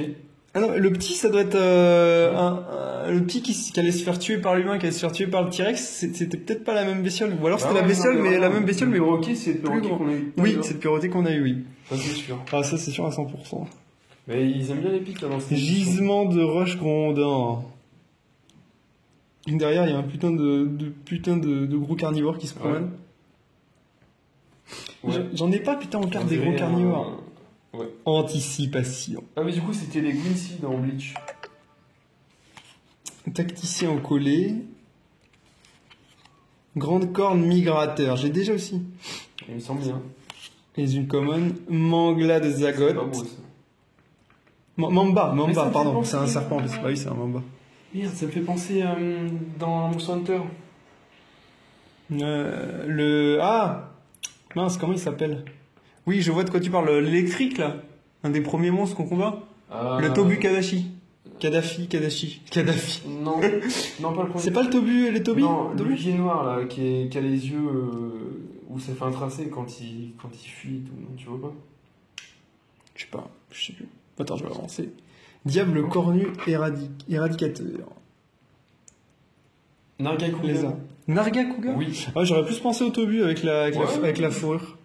Ah non, le petit, ça doit être le petit qui allait se faire tuer par l'humain, qui allait se faire tuer par le T-Rex. C'était peut-être pas la même bestiole. Ou alors c'était la bestiole, mais la même bestiole, mais perroquet, c'est le perroquet qu'on a eu. Oui, c'est le perroquet qu'on a eu, oui. Ça, c'est sûr. Ah, ça, c'est sûr à 100%. Mais ils aiment bien les pics, là, dans cette Gisement de roche grondant. Derrière, il y a un putain de gros carnivores qui se promènent. Ouais. J'en ai pas, putain, en carte des gros carnivores. Ouais. Anticipation. Ah, mais du coup, c'était les Quincy dans Bleach. Tacticien au collet. Grande corne migrateur. J'ai déjà aussi. Il me semble bien. Les une common. Mangla de Zagot. C'est pas beau, ça. Mamba, pardon. C'est un serpent. Bah oui, c'est un mamba. Merde, ça me fait penser dans Monster Hunter. Ah mince, comment il s'appelle? Oui, je vois de quoi tu parles. L'électrique, là. Un des premiers monstres qu'on combat. Le Tobu Kadashi. Kadhafi. Non, non, pas le premier. C'est pas le Tobu, les Tobi? Non, le qui est noir, là, qui a les yeux où ça fait un tracé quand il fuit et tout. Non, tu vois pas? Je sais plus. Attends, je vais avancer. Diable cornu éradicateur. Nargacuga. Nargacuga? Oui. Ah, j'aurais plus pensé au Tobu avec la fourrure.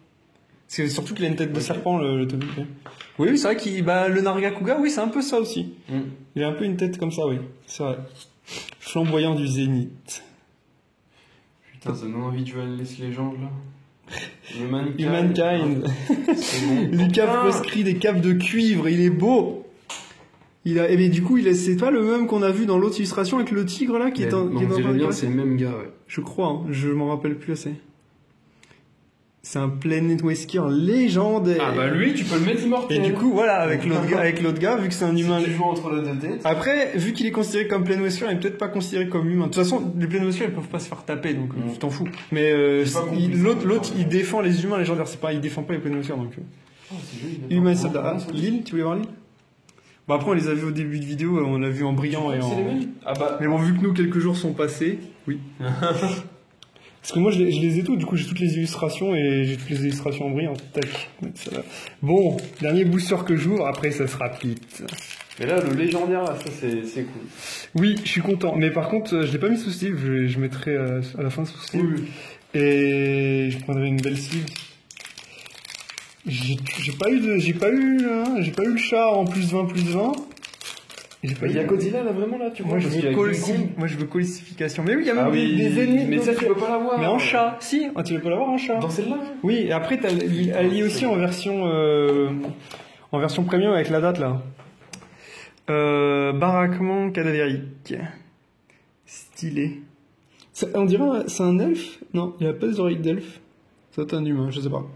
C'est surtout qu'il a une tête de serpent, le Tobu. Oui, c'est vrai qu'il. Le Nargacuga, oui, c'est un peu ça aussi. Il a un peu une tête comme ça, oui. C'est vrai. Flamboyant du zénith. Putain, ça donne envie de jouer à laisse légende là. Humankind. C'est bon. Lucas prescrit des capes de cuivre, il est beau. Mais du coup, c'est pas le même qu'on a vu dans l'autre illustration avec le tigre là qui est dans bien, c'est le même gars, ouais. Je crois, hein, je m'en rappelle plus assez. C'est un Planet Wesker légendaire. Ah bah lui, tu peux le mettre immortel. Et du coup, voilà, avec l'autre gars, vu que c'est un humain. Tu joues entre les deux têtes. Après, vu qu'il est considéré comme Planet Wesker, il est peut-être pas considéré comme humain. De toute façon, les Planet Wesker, ils peuvent pas se faire taper, donc tu t'en fous. Mais l'autre, il défend les humains légendaires. Il défend pas les Planet Wesker, donc. Humain soldat. Lille, tu voulais voir Lille? Bon, après, on les a vus au début de vidéo, on l'a vu en brillant et en. C'est les mêmes? Ah bah. Mais bon, vu que nous, quelques jours sont passés, oui. Parce que moi, je les ai tous, du coup, j'ai toutes les illustrations et j'ai toutes les illustrations en brillant. Tac, mettre ça là. Bon, dernier booster que j'ouvre, après, ça sera Pete. Mais là, le légendaire, là, ça, c'est cool. Oui, je suis content. Mais par contre, je l'ai pas mis sous Steve, je mettrai à la fin sous Steve. Oui. Et je prendrai une belle Steve. J'ai pas eu le chat en plus 20. Il y a Godzilla là vraiment là, tu vois. Moi je veux colistification. Mais oui, il y a même des ennemis. Mais ça tu peux pas l'avoir. Mais en chat, si, tu peux pas l'avoir en chat. Dans celle-là. Oui, et après elle y est aussi en version premium avec la date là. Baraquement cadavérique. Stylé. On dirait c'est un elfe? Non, il a pas des oreilles d'elfe. C'est un humain, je sais pas.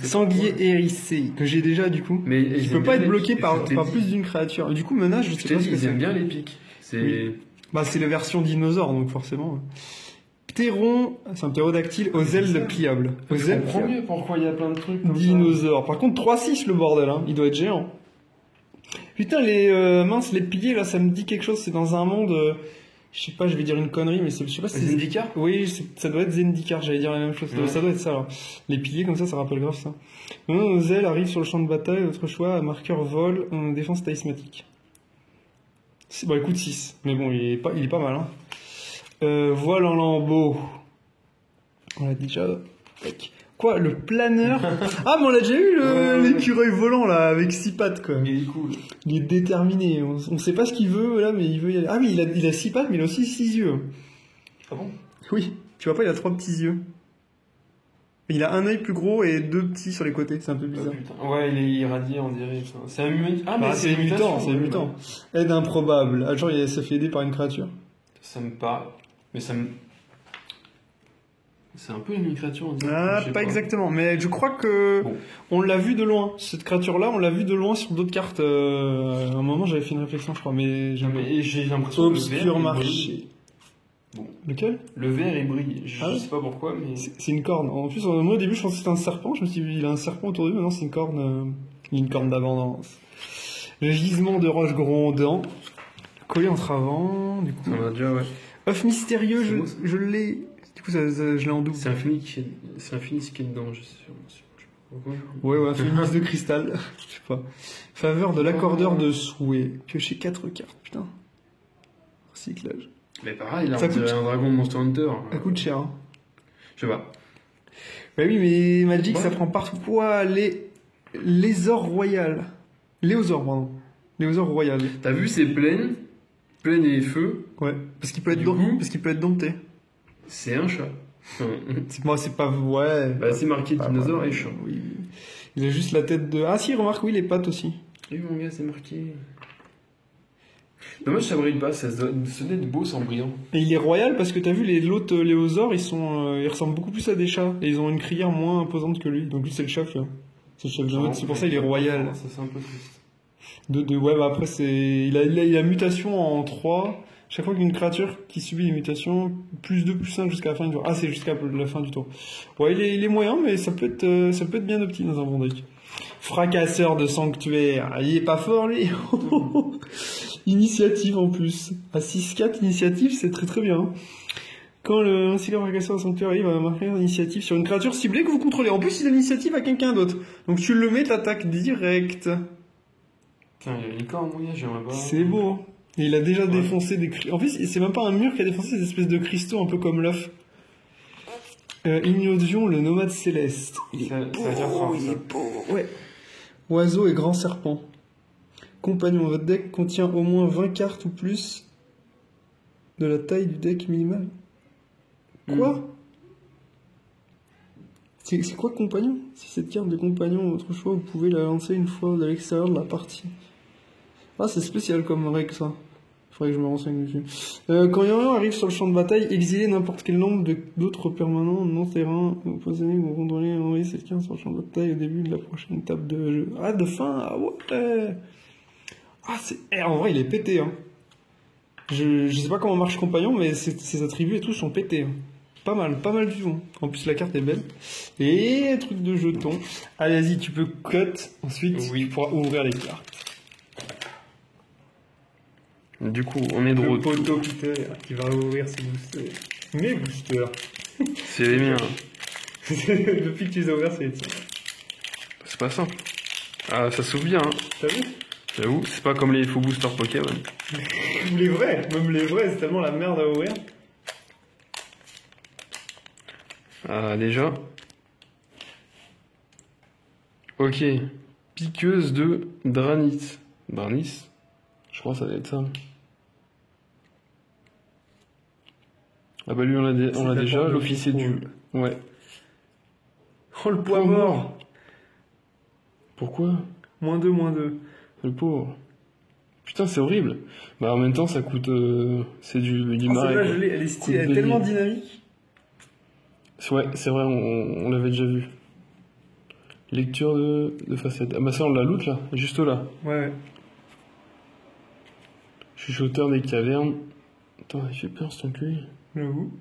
Sanglier hérissé, que j'ai déjà du coup. Mais il peut pas être bloqué par plus d'une créature. Du coup, menace, je sais pas ce que c'est. Ils aiment bien les pics. Oui. C'est la version dinosaure, donc forcément. Ptéron, c'est un ptérodactyle aux ailes pliables. Je comprends mieux pourquoi il y a plein de trucs comme dinosaure. Par contre, 3-6 le bordel, hein. Il doit être géant. Putain, les piliers là, ça me dit quelque chose. C'est dans un monde. Je sais pas, je vais dire une connerie, mais je sais pas si c'est Zendikar. Oui, ça doit être Zendikar, j'allais dire la même chose. Ouais. Ça doit être ça, alors. Les piliers, comme ça rappelle grave ça. Nos ailes arrivent sur le champ de bataille, votre choix, marqueur vol, défense talismatique. Bon, écoute, 6. Mais bon, il est pas mal, hein. Voile en lambeaux. On l'a déjà. Tac. Quoi, le planeur? Ah, mais on l'a déjà eu, l'écureuil volant, là, avec 6 pattes, quoi. Il est cool. Il est déterminé. On sait pas ce qu'il veut, là, mais il veut y aller. Ah oui, il a 6 pattes, mais il a aussi 6 yeux. Ah bon? Oui, tu vois pas, il a 3 petits yeux. Il a un œil plus gros et 2 petits sur les côtés, c'est un peu Ah, bizarre. putain. Ouais, il est irradié, on dirait. Enfin, c'est un mutant. Ah, mais Ah, c'est mutant, c'est ouais, mutant. ouais. Aide improbable. Ah, genre, il se fait aider par une créature. Ça me parle. Mais ça me. C'est un peu une créature, on dirait. Ah, Je sais pas exactement, mais je crois que Bon. on l'a vu de loin. Cette créature-là, on l'a vu de loin sur d'autres cartes. À un moment, j'avais fait une réflexion, je crois, mais Non, j'ai mais j'ai l'impression que le vert, obscur il marché. brille. Bon. Lequel? Le vert, il brille. Je Ah ouais. sais pas pourquoi, mais. C'est une corne. En plus, moi au début, je pensais que c'était un serpent. Je me suis dit, il a un serpent autour de lui. Maintenant, c'est une corne. Une corne d'abondance. Le gisement de roche grondant. Collier entre avant. Du coup. Ça va déjà, ouais. Œuf mystérieux, C'est beau, ça. je l'ai. Du coup, je l'ai en double. C'est infini qui est dedans, je sais pas pourquoi. Ouais, féministe de cristal. Je sais pas. Faveur de l'accordeur de souhait. Piocher 4 cartes, putain. Recyclage. Mais pareil, là, Ça on dirait coûte- un dragon de Monster Hunter. Ça coûte cher, hein. Je sais pas. Bah oui, mais Magic, Ouais. ça prend partout. Quoi, Lézor royal. Léosaure, pardon. Léosaure royal. T'as vu, c'est pleine et feu, Ouais. Parce qu'il peut être Du coup- parce qu'il peut être dompté. c'est un chat. Enfin, Moi, c'est pas. Ouais. bah, c'est marqué Pas dinosaure vraiment, et chat. Oui. Il a juste la tête de. Ah si, remarque, oui, les pattes aussi. Et mon gars, c'est marqué. Dommage, ça brille pas, ça doit être beau sans brillant. Et il est royal parce que t'as vu, l'autres Léosaures, ils ressemblent beaucoup plus à des chats. Et ils ont une crinière moins imposante que lui. Donc lui, c'est le chef, là. C'est le chef de meute. C'est pour ça qu'il est royal. Ça, c'est un peu triste. Ouais, bah après, il a mutation en 3. Chaque fois qu'une créature qui subit une mutation, plus 2, plus 5 jusqu'à la fin du tour. Ah, c'est jusqu'à la fin du tour. Ouais, il est moyen, mais ça peut être bien de petit dans un bon deck. Fracasseur de sanctuaire. Il est pas fort, lui. Initiative en plus. À 6-4, initiative, c'est très très bien. Quand le fracasseur de sanctuaire arrive à marquer l'initiative sur une créature ciblée que vous contrôlez. En plus, il a l'initiative à quelqu'un d'autre. Donc tu le mets, t'attaques direct. Tiens, il y a une corne, mon gars, j'aimerais pas. C'est beau. Et il a déjà défoncé des cristaux. En fait, c'est même pas un mur qui a défoncé des espèces de cristaux un peu comme l'œuf. Ignodion, le nomade céleste. Il est Ça veut beau, dire fort, il ça. est beau. Ouais. Oiseau et grand serpent. Compagnon, votre deck contient au moins 20 cartes ou plus de la taille du deck minimal. Quoi C'est quoi compagnon? Si cette carte de compagnon, votre choix, vous pouvez la lancer une fois de l'extérieur de la partie. Ah, c'est spécial comme règle, ça. Faudrait que je me renseigne dessus. Quand Yorion arrive sur le champ de bataille, exilez n'importe quel nombre d'autres permanents non-terrain. Vous possédez, vous contrôlez, envoyez cette carte sur le champ de bataille au début de la prochaine étape de jeu. Ah, de fin. Ah ouais. Ah, en vrai, il est pété, hein. Je sais pas comment marche compagnon, mais ses attributs et tout sont pétés, hein. Pas mal du tout, hein. En plus, la carte est belle. Et truc de jetons. Allez, vas-y, tu peux cut. Ensuite, tu pourras ouvrir les cartes. Du coup, on est de Le retour. poteau qui va ouvrir ses boosters. Mes boosters. C'est les miens. Depuis que tu les as ouverts, c'est les tiens. C'est pas simple. Ah, ça s'ouvre bien, hein. T'as vu? J'avoue, c'est pas comme les faux boosters Pokémon. Les vrais, même les vrais, c'est tellement la merde à ouvrir. Ah, déjà. Ok. Piqueuse de Dranith. Dranis? Je crois que ça va être ça. Ah bah lui on l'a C'est déjà, d'accord, l'officier le du... contrôle. Ouais. Oh, le poids mort. Pourquoi? -2. Le pauvre. Putain, c'est horrible. Bah en même temps, ça coûte... c'est du Oh, marais. celle-là, quoi. je l'ai, elle est stylée, elle Coup est de tellement bélier. dynamique. Ouais, c'est vrai, on l'avait déjà vu. Lecture de facettes. Ah bah ça, on la loot là, juste là. Ouais. Chuchoteur des cavernes. Attends, il fait peur ce truc. J'avoue.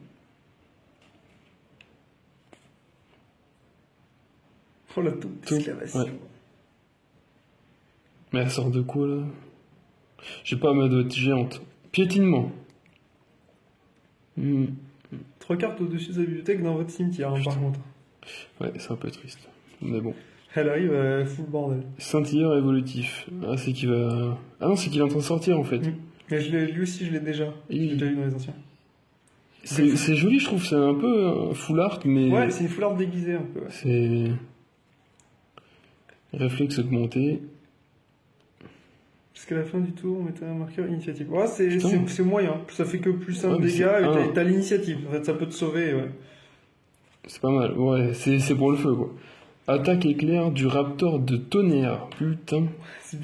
Oh, la taupe d'exclamation. Ouais. Mais elle sort de quoi là? J'ai pas ma dote géante. Piétinement. 3 cartes au-dessus de sa bibliothèque dans votre cimetière, hein, par contre. Ouais, c'est un peu triste. Mais bon. Elle arrive full bordel. Scintilleur évolutif. Ah, c'est qu'il va... Ah non, c'est qu'il est en train de sortir en fait. Mais lui aussi, je l'ai déjà. Je l'ai déjà vu dans les anciens. C'est joli, je trouve. C'est un peu full art, mais... Ouais, c'est une foulard déguisée un peu. Ouais. C'est... Réflexe augmenté. Jusqu'à la fin du tour, mettez un marqueur initiative. Ouais, Putain. c'est moyen. Ça fait que plus un Ouais, mais dégât c'est et un. t'as l'initiative. En fait, ça peut te sauver, ouais. C'est pas mal. Ouais, c'est pour le feu, quoi. Attaque éclair du raptor de tonnerre. Putain. C'est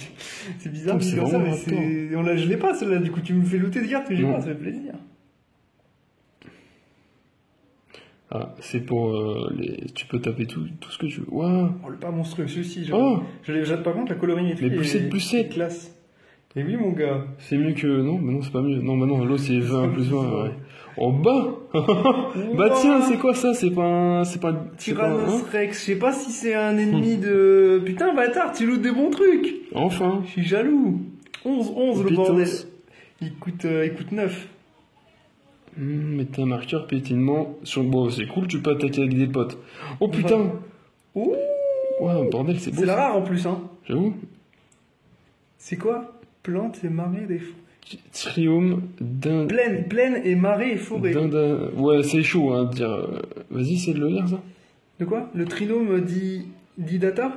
c'est bizarre Putain, dit c'est comme ça, vraiment mais je l'ai pas celle-là. Du coup, tu me fais looter des cartes que j'ai Non. pas, ça fait plaisir. Ah, c'est pour les. Tu peux taper tout ce que tu veux. Waouh. Oh, le pas monstrueux, celui-ci. Oh. Je l'ai jette par contre, la colorimétrie. Mais plus est- 7, plus 7. est classe. Et oui, mon gars. C'est mieux que. Non, mais non, c'est pas mieux. Non, bah non, l'autre c'est 20 plus 20. Ouais. Oh bah bah tiens, c'est quoi ça? C'est pas un. C'est pas un. C'est pas un. Tyrannos Rex, je sais pas si c'est un ennemi de. Putain, bâtard, tu lootes des bons trucs. Enfin. Je suis jaloux. 11 le Putain. bordel. Il coûte 9. Mettez un marqueur pétinement sur. Bon, c'est cool, tu peux attaquer avec des potes. Oh putain. Ouh, Ouais, bordel, c'est beau. c'est la ça. rare en plus, hein. J'avoue. C'est quoi? Plantes et marées des forêts. Triome d'un. Plaine et marées et forêts. Ouais, c'est chaud, hein, de dire. Vas-y, c'est de le lire, ça. De quoi? Le trinôme d'Idata?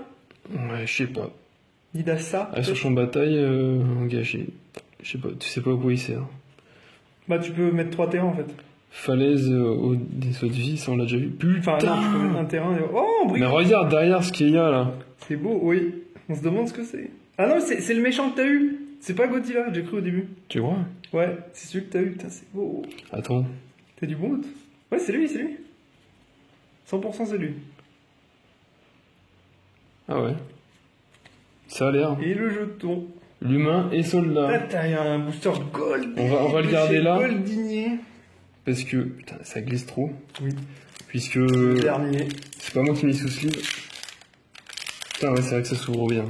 Ouais, je sais pas. Didasa? Ah, sur champ de bataille, engagé. Je sais pas, tu sais pas à quoi il sert. Bah, tu peux mettre 3 terrains en fait. Falaise des eaux de vie, ça on l'a déjà vu. Enfin, Putain. non, tu peux mettre un terrain. Oh, Mais bricole. regarde derrière ce qu'il y a là. C'est beau, oui. On se demande ce que c'est. Ah non, c'est le méchant que t'as eu. C'est pas Godzilla, j'ai cru au début. Tu vois? Ouais, c'est celui que t'as eu. Putain, c'est beau. Attends. T'as du bon loot. Ouais, c'est lui. 100% c'est lui. Ah ouais. Ça a l'air. Et le jeton. L'humain et Là, soldat. t'as un booster gold. On va le de garder chez là. Goldinier. Parce que. Putain, ça glisse trop. Oui. Puisque. Le dernier. C'est pas moi qui m'y sous sleeve. Putain, ouais, c'est vrai que ça s'ouvre bien.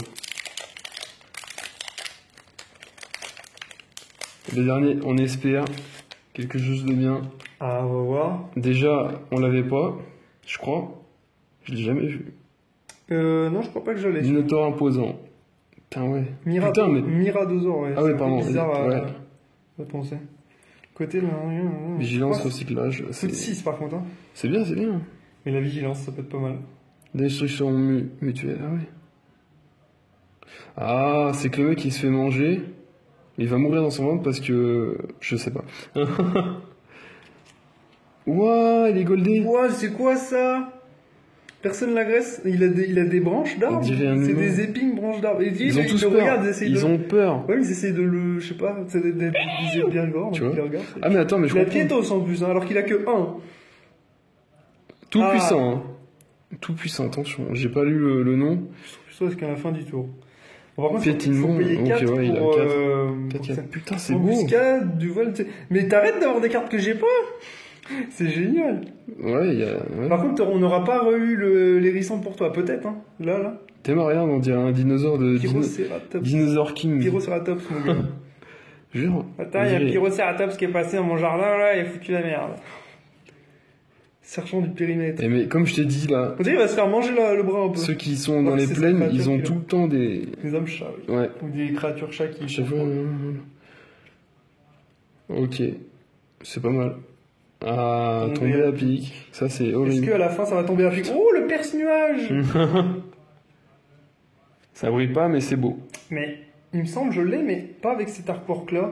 Le dernier, on espère quelque chose de bien. Ah, on va voir. Déjà, on l'avait pas, je crois. Je l'ai jamais vu. Non, je crois pas que je l'ai. Minotaure imposant. Putain, ouais. Putain, mais. Miradosaur, ouais. Ah ouais, c'est un peu pardon. bizarre Ouais. à penser. Côté là, Vigilance, je crois que recyclage. c'est de 6 par contre. Hein. C'est bien, c'est bien. Mais la vigilance, ça peut être pas mal. Destruction mutuelle, ah ouais. Ah, c'est que le mec il se fait manger. Il va mourir dans son ventre parce que. Je sais pas. Ouah, il est goldé. Ouah, c'est quoi ça? Personne l'agresse. Il a des branches d'arbres. On dirait un C'est humain. des épines branches d'arbres. Et Ils ont tous le peur. regardent, ils essayent Ils de... ont peur. Ouais, ils essayent de le... Je sais pas, c'est d'être bien le gore. Tu donc vois. ils le regardent. Ah, mais attends, mais je Il a comprends. Piétos en plus, hein, alors qu'il a que 1. Tout Ah. puissant, hein. Tout puissant, attention. J'ai pas lu le nom. Je trouve qu'à la fin du tour. Bon, par contre, Piétinement, faut payer ok, 4 ouais, il a pour... 4. Putain, c'est beau. Embuscade, du vol... Mais t'arrêtes d'avoir des cartes que j'ai pas. C'est génial. Ouais, il y a. Ouais. Par contre, on n'aura pas eu l'hérisson pour toi, peut-être, hein. Là. T'es mort, regarde, on dirait un dinosaure de. Pyrocératops. Dinosaure King. Pyrocératops, mon gars. Jure. Attends, il y a un Pyrocératops qui est passé dans mon jardin, là, et foutu la merde. Sergent du périmètre. Eh, mais comme je t'ai dit là, On dirait qu'il va se faire manger le bras un peu. ceux qui sont Ouais, dans les c'est plaines, ça, ils ont là. tout le temps des. Des hommes chats, oui. Ouais. Ou des créatures chats qui... Chaque fois. Ok. C'est pas mal. Ah, Tomber tomber à à pic. Ça, c'est Est-ce horrible. qu'à la fin, ça va tomber à pic? Oh, le perce-nuage. Ça brille pas, mais c'est beau. Mais, il me semble, je l'ai, mais pas avec cet artwork-là.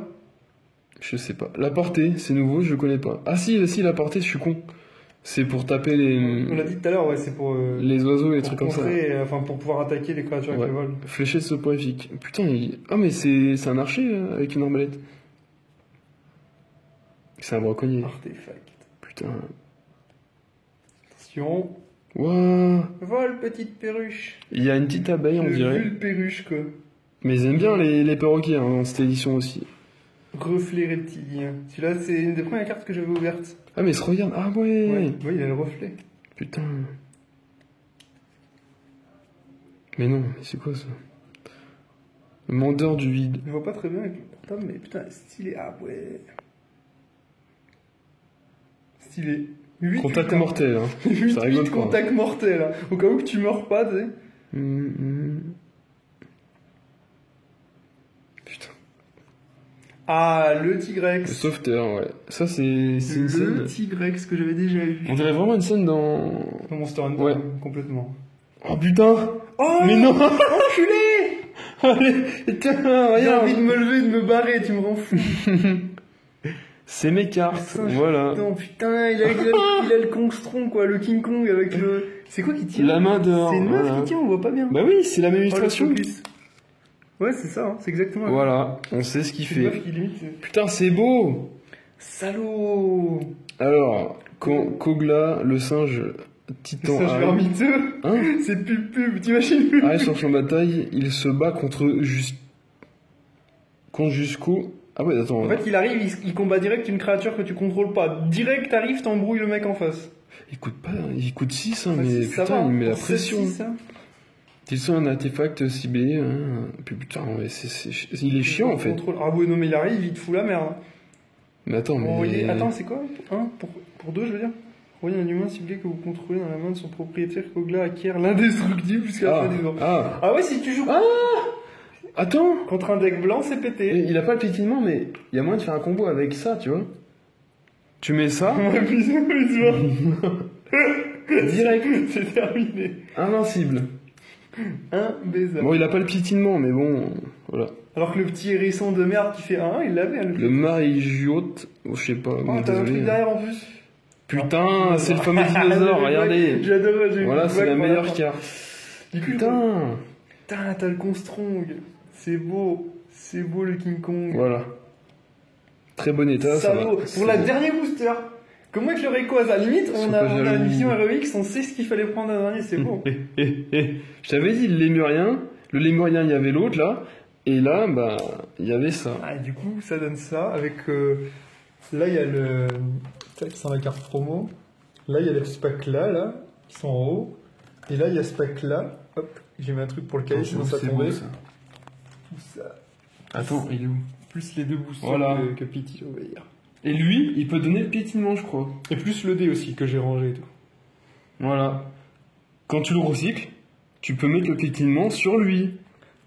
Je sais pas. La portée, c'est nouveau, je connais pas. Ah si, la portée, je suis con. C'est pour taper On l'a dit tout à l'heure, ouais, c'est pour... les oiseaux et des pour trucs comme ça. contrer, enfin, pour pouvoir attaquer les créatures Ouais. avec le vol. Fléché soporifique. Putain, ah mais c'est un archer avec une arbalète. C'est un braconnier. Artefact. Putain. Attention. Waouh. Vol, petite perruche. Il y a une petite abeille, on dirait. Le perruche, quoi. Mais ils aiment bien les perroquets hein, dans cette édition aussi. Reflet reptilien. Celui-là, c'est une des premières cartes que j'avais ouvertes. Ah mais il se regarde. Ah ouais. Ouais, il a le reflet. Putain. Mais non, mais c'est quoi ça? Le mandeur du vide. Je vois pas très bien avec le portable, mais putain, stylé. Ah ouais. Stylé. 8, Contact putain. mortel. Hein. 8, Ça rigole pas. contact mortel. Hein. Au cas où que tu meurs pas, tu sais. Putain. Ah, le Le Tigrex. sauveteur, ouais. Ça c'est une Le scène. Tigrex que j'avais déjà eu. On dirait vraiment une scène dans. Dans Monster Hunter, Ouais. complètement. Oh putain. Oh Mais non. enculé. Allez, tiens, J'ai regarde. envie de me lever, de me barrer, tu me rends fou. C'est mes cartes, Putain, voilà. putain, il a le constron, quoi, le King Kong avec le... C'est quoi qui tient? La main d'or. C'est une meuf voilà. qui tient, on voit pas bien. Bah oui, c'est la même Oh, le illustration. focus. Ouais, c'est ça, hein, c'est exactement. Voilà, on sait ce qu'il C'est une fait. meuf qui limite... Putain, c'est beau. Salaud. Alors, Kogla, le singe titan Ça, je vais arrive. miteux. Hein C'est pub, t'imagines? Arrive sur son bataille, il se bat contre jusqu'au... Ah ouais, attends. En fait, il arrive, il combat direct une créature que tu contrôles pas. Direct, t'arrives, t'embrouilles le mec en face. Il coûte 6, hein, Bah, mais si, ça putain, va, il met la pour pression. 7-6, hein. Il sent un artefact ciblé. Hein. Puis putain, mais il est chiant en fait. Ah ouais, non, mais il arrive, il te fout la merde. Mais attends, mais. Envoyez... Attends, c'est quoi? Pour 2, je veux dire. Envoyez un humain ciblé que vous contrôlez dans la main de son propriétaire. Kogla acquiert l'indestructible jusqu'à la fin des jours. Ah ouais, si tu joues Attends. contre un deck blanc, c'est pété. Il a pas le piétinement, mais il y a moyen de faire un combo avec ça, tu vois. Tu mets ça, Ouais, plus direct, c'est terminé. invincible. Un baiser. Bon, il a pas le piétinement, mais bon, voilà. Alors que le petit hérisson de merde qui fait 1, il l'avait. Le Marigiote, je sais pas. Oh, bon, t'as un désolé. truc derrière en plus. Putain, c'est le fameux dinosaure, regardez. J'adore, j'ai Voilà, une c'est blague la pour meilleure fin. carte. Du coup, Putain. Putain, t'as le Constrong. C'est beau le King Kong. Voilà. Très bon état, ça va. Salaud. Pour la dernière booster. Comment avec le Rayquaza, limite, on a une mission héroïque, on sait ce qu'il fallait prendre à dernier, c'est beau. Je t'avais dit, le lémurien, il y avait l'autre là, et là, bah, il y avait ça. Ah, du coup, ça donne ça, avec... là, il y a le... Tac, c'est dans la carte promo. Là, il y a les petits packs là, qui sont en haut. Et là, il y a ce pack là. Hop, j'ai mis un truc pour le cahier, sinon ça C'est tombait. beau, ça. Ça. Attends, il est où? Plus les deux boosters Voilà. que Pity, on va dire. Et lui, il peut donner le piétinement, je crois. Et plus le dé aussi, que j'ai rangé et tout. Voilà. Quand tu le recycles, tu peux mettre le piétinement sur lui.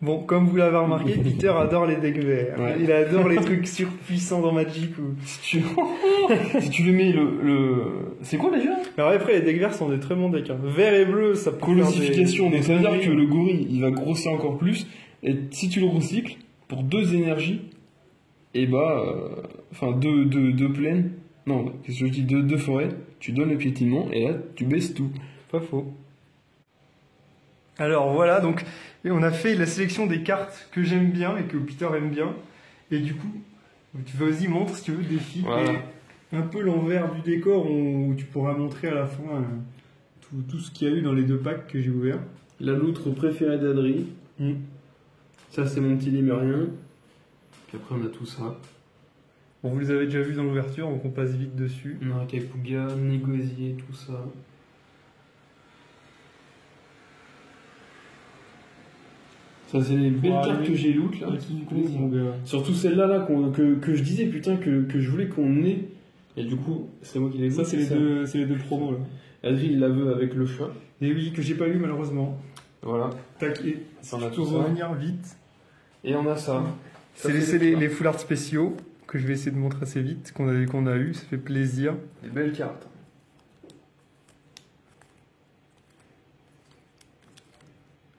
Bon, comme vous l'avez remarqué, Peter adore les decks verts. Ouais. Il adore les trucs surpuissants dans Magic. Ou... Si tu lui mets le... C'est quoi déjà? Alors après, les decks verts sont des très bons decks. Hein. Vert et bleu, ça peut faire Colossification, des donc ça veut dire conneries. que le gorille, il va grossir encore plus. Et si tu le recycles, pour 2 énergies, et bah... Enfin, deux plaines. Non, qu'est-ce que je dis? Deux forêts. Tu donnes le piétinement, et là, tu baisses tout. Pas faux. Alors voilà, donc on a fait la sélection des cartes que j'aime bien et que Peter aime bien. Et du coup, tu vas-y montre si tu veux le défi. Voilà. Et un peu l'envers du décor où tu pourras montrer à la fin tout ce qu'il y a eu dans les deux packs que j'ai ouverts. La loutre préférée d'Adri. Ça, c'est mon petit lémurien. Puis après, on a tout ça. Bon, vous les avez déjà vus dans l'ouverture, donc on passe vite dessus. Narakakuga, Négosier, tout ça. Ça, c'est les belles Ouais, cartes les- que j'ai loot là. les qui King me Kong, plaisent. mon gars. Surtout celle-là là, que je disais putain que je voulais qu'on ait. Et du coup, c'est moi qui l'ai Ça, c'est les deux promos là. Adri, il la veut avec le chat. Et oui, que j'ai pas eu malheureusement. Voilà. Tac, et On a je tout peux ça. revenir vite. Et on a ça. Ça, C'est les les full art spéciaux que je vais essayer de montrer assez vite, qu'on a eu, ça fait plaisir. Des belles cartes.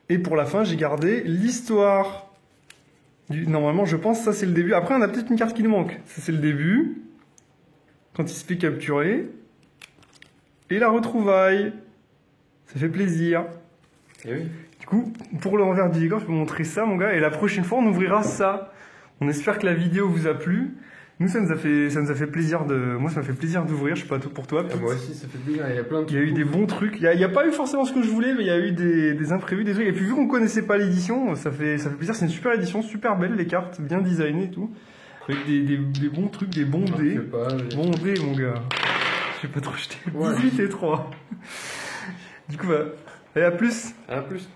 Et pour la fin, j'ai gardé l'histoire. Normalement, je pense que ça c'est le début. Après, on a peut-être une carte qui nous manque. Ça c'est le début. Quand il se fait capturer. Et la retrouvaille. Ça fait plaisir. Et oui. Du coup, pour le renvers du décor, je peux vous montrer ça, mon gars. Et la prochaine fois, on ouvrira ça. On espère que la vidéo vous a plu. Nous, ça nous a fait plaisir moi, ça m'a fait plaisir d'ouvrir. Je sais pas tout pour toi. Ah, moi aussi, ça fait plaisir. Il y a plein de Il y a eu des bons trucs. Il y a pas eu forcément ce que je voulais, mais il y a eu des imprévus, des trucs. Et puis vu qu'on connaissait pas l'édition, ça fait plaisir. C'est une super édition, super belle, les cartes, bien designées et tout. Avec des bons trucs, des bons dés. Bons dés, mon gars. Je vais pas trop jeter. Ouais. 18 et 3. Du coup, voilà. Allez, à plus. À plus.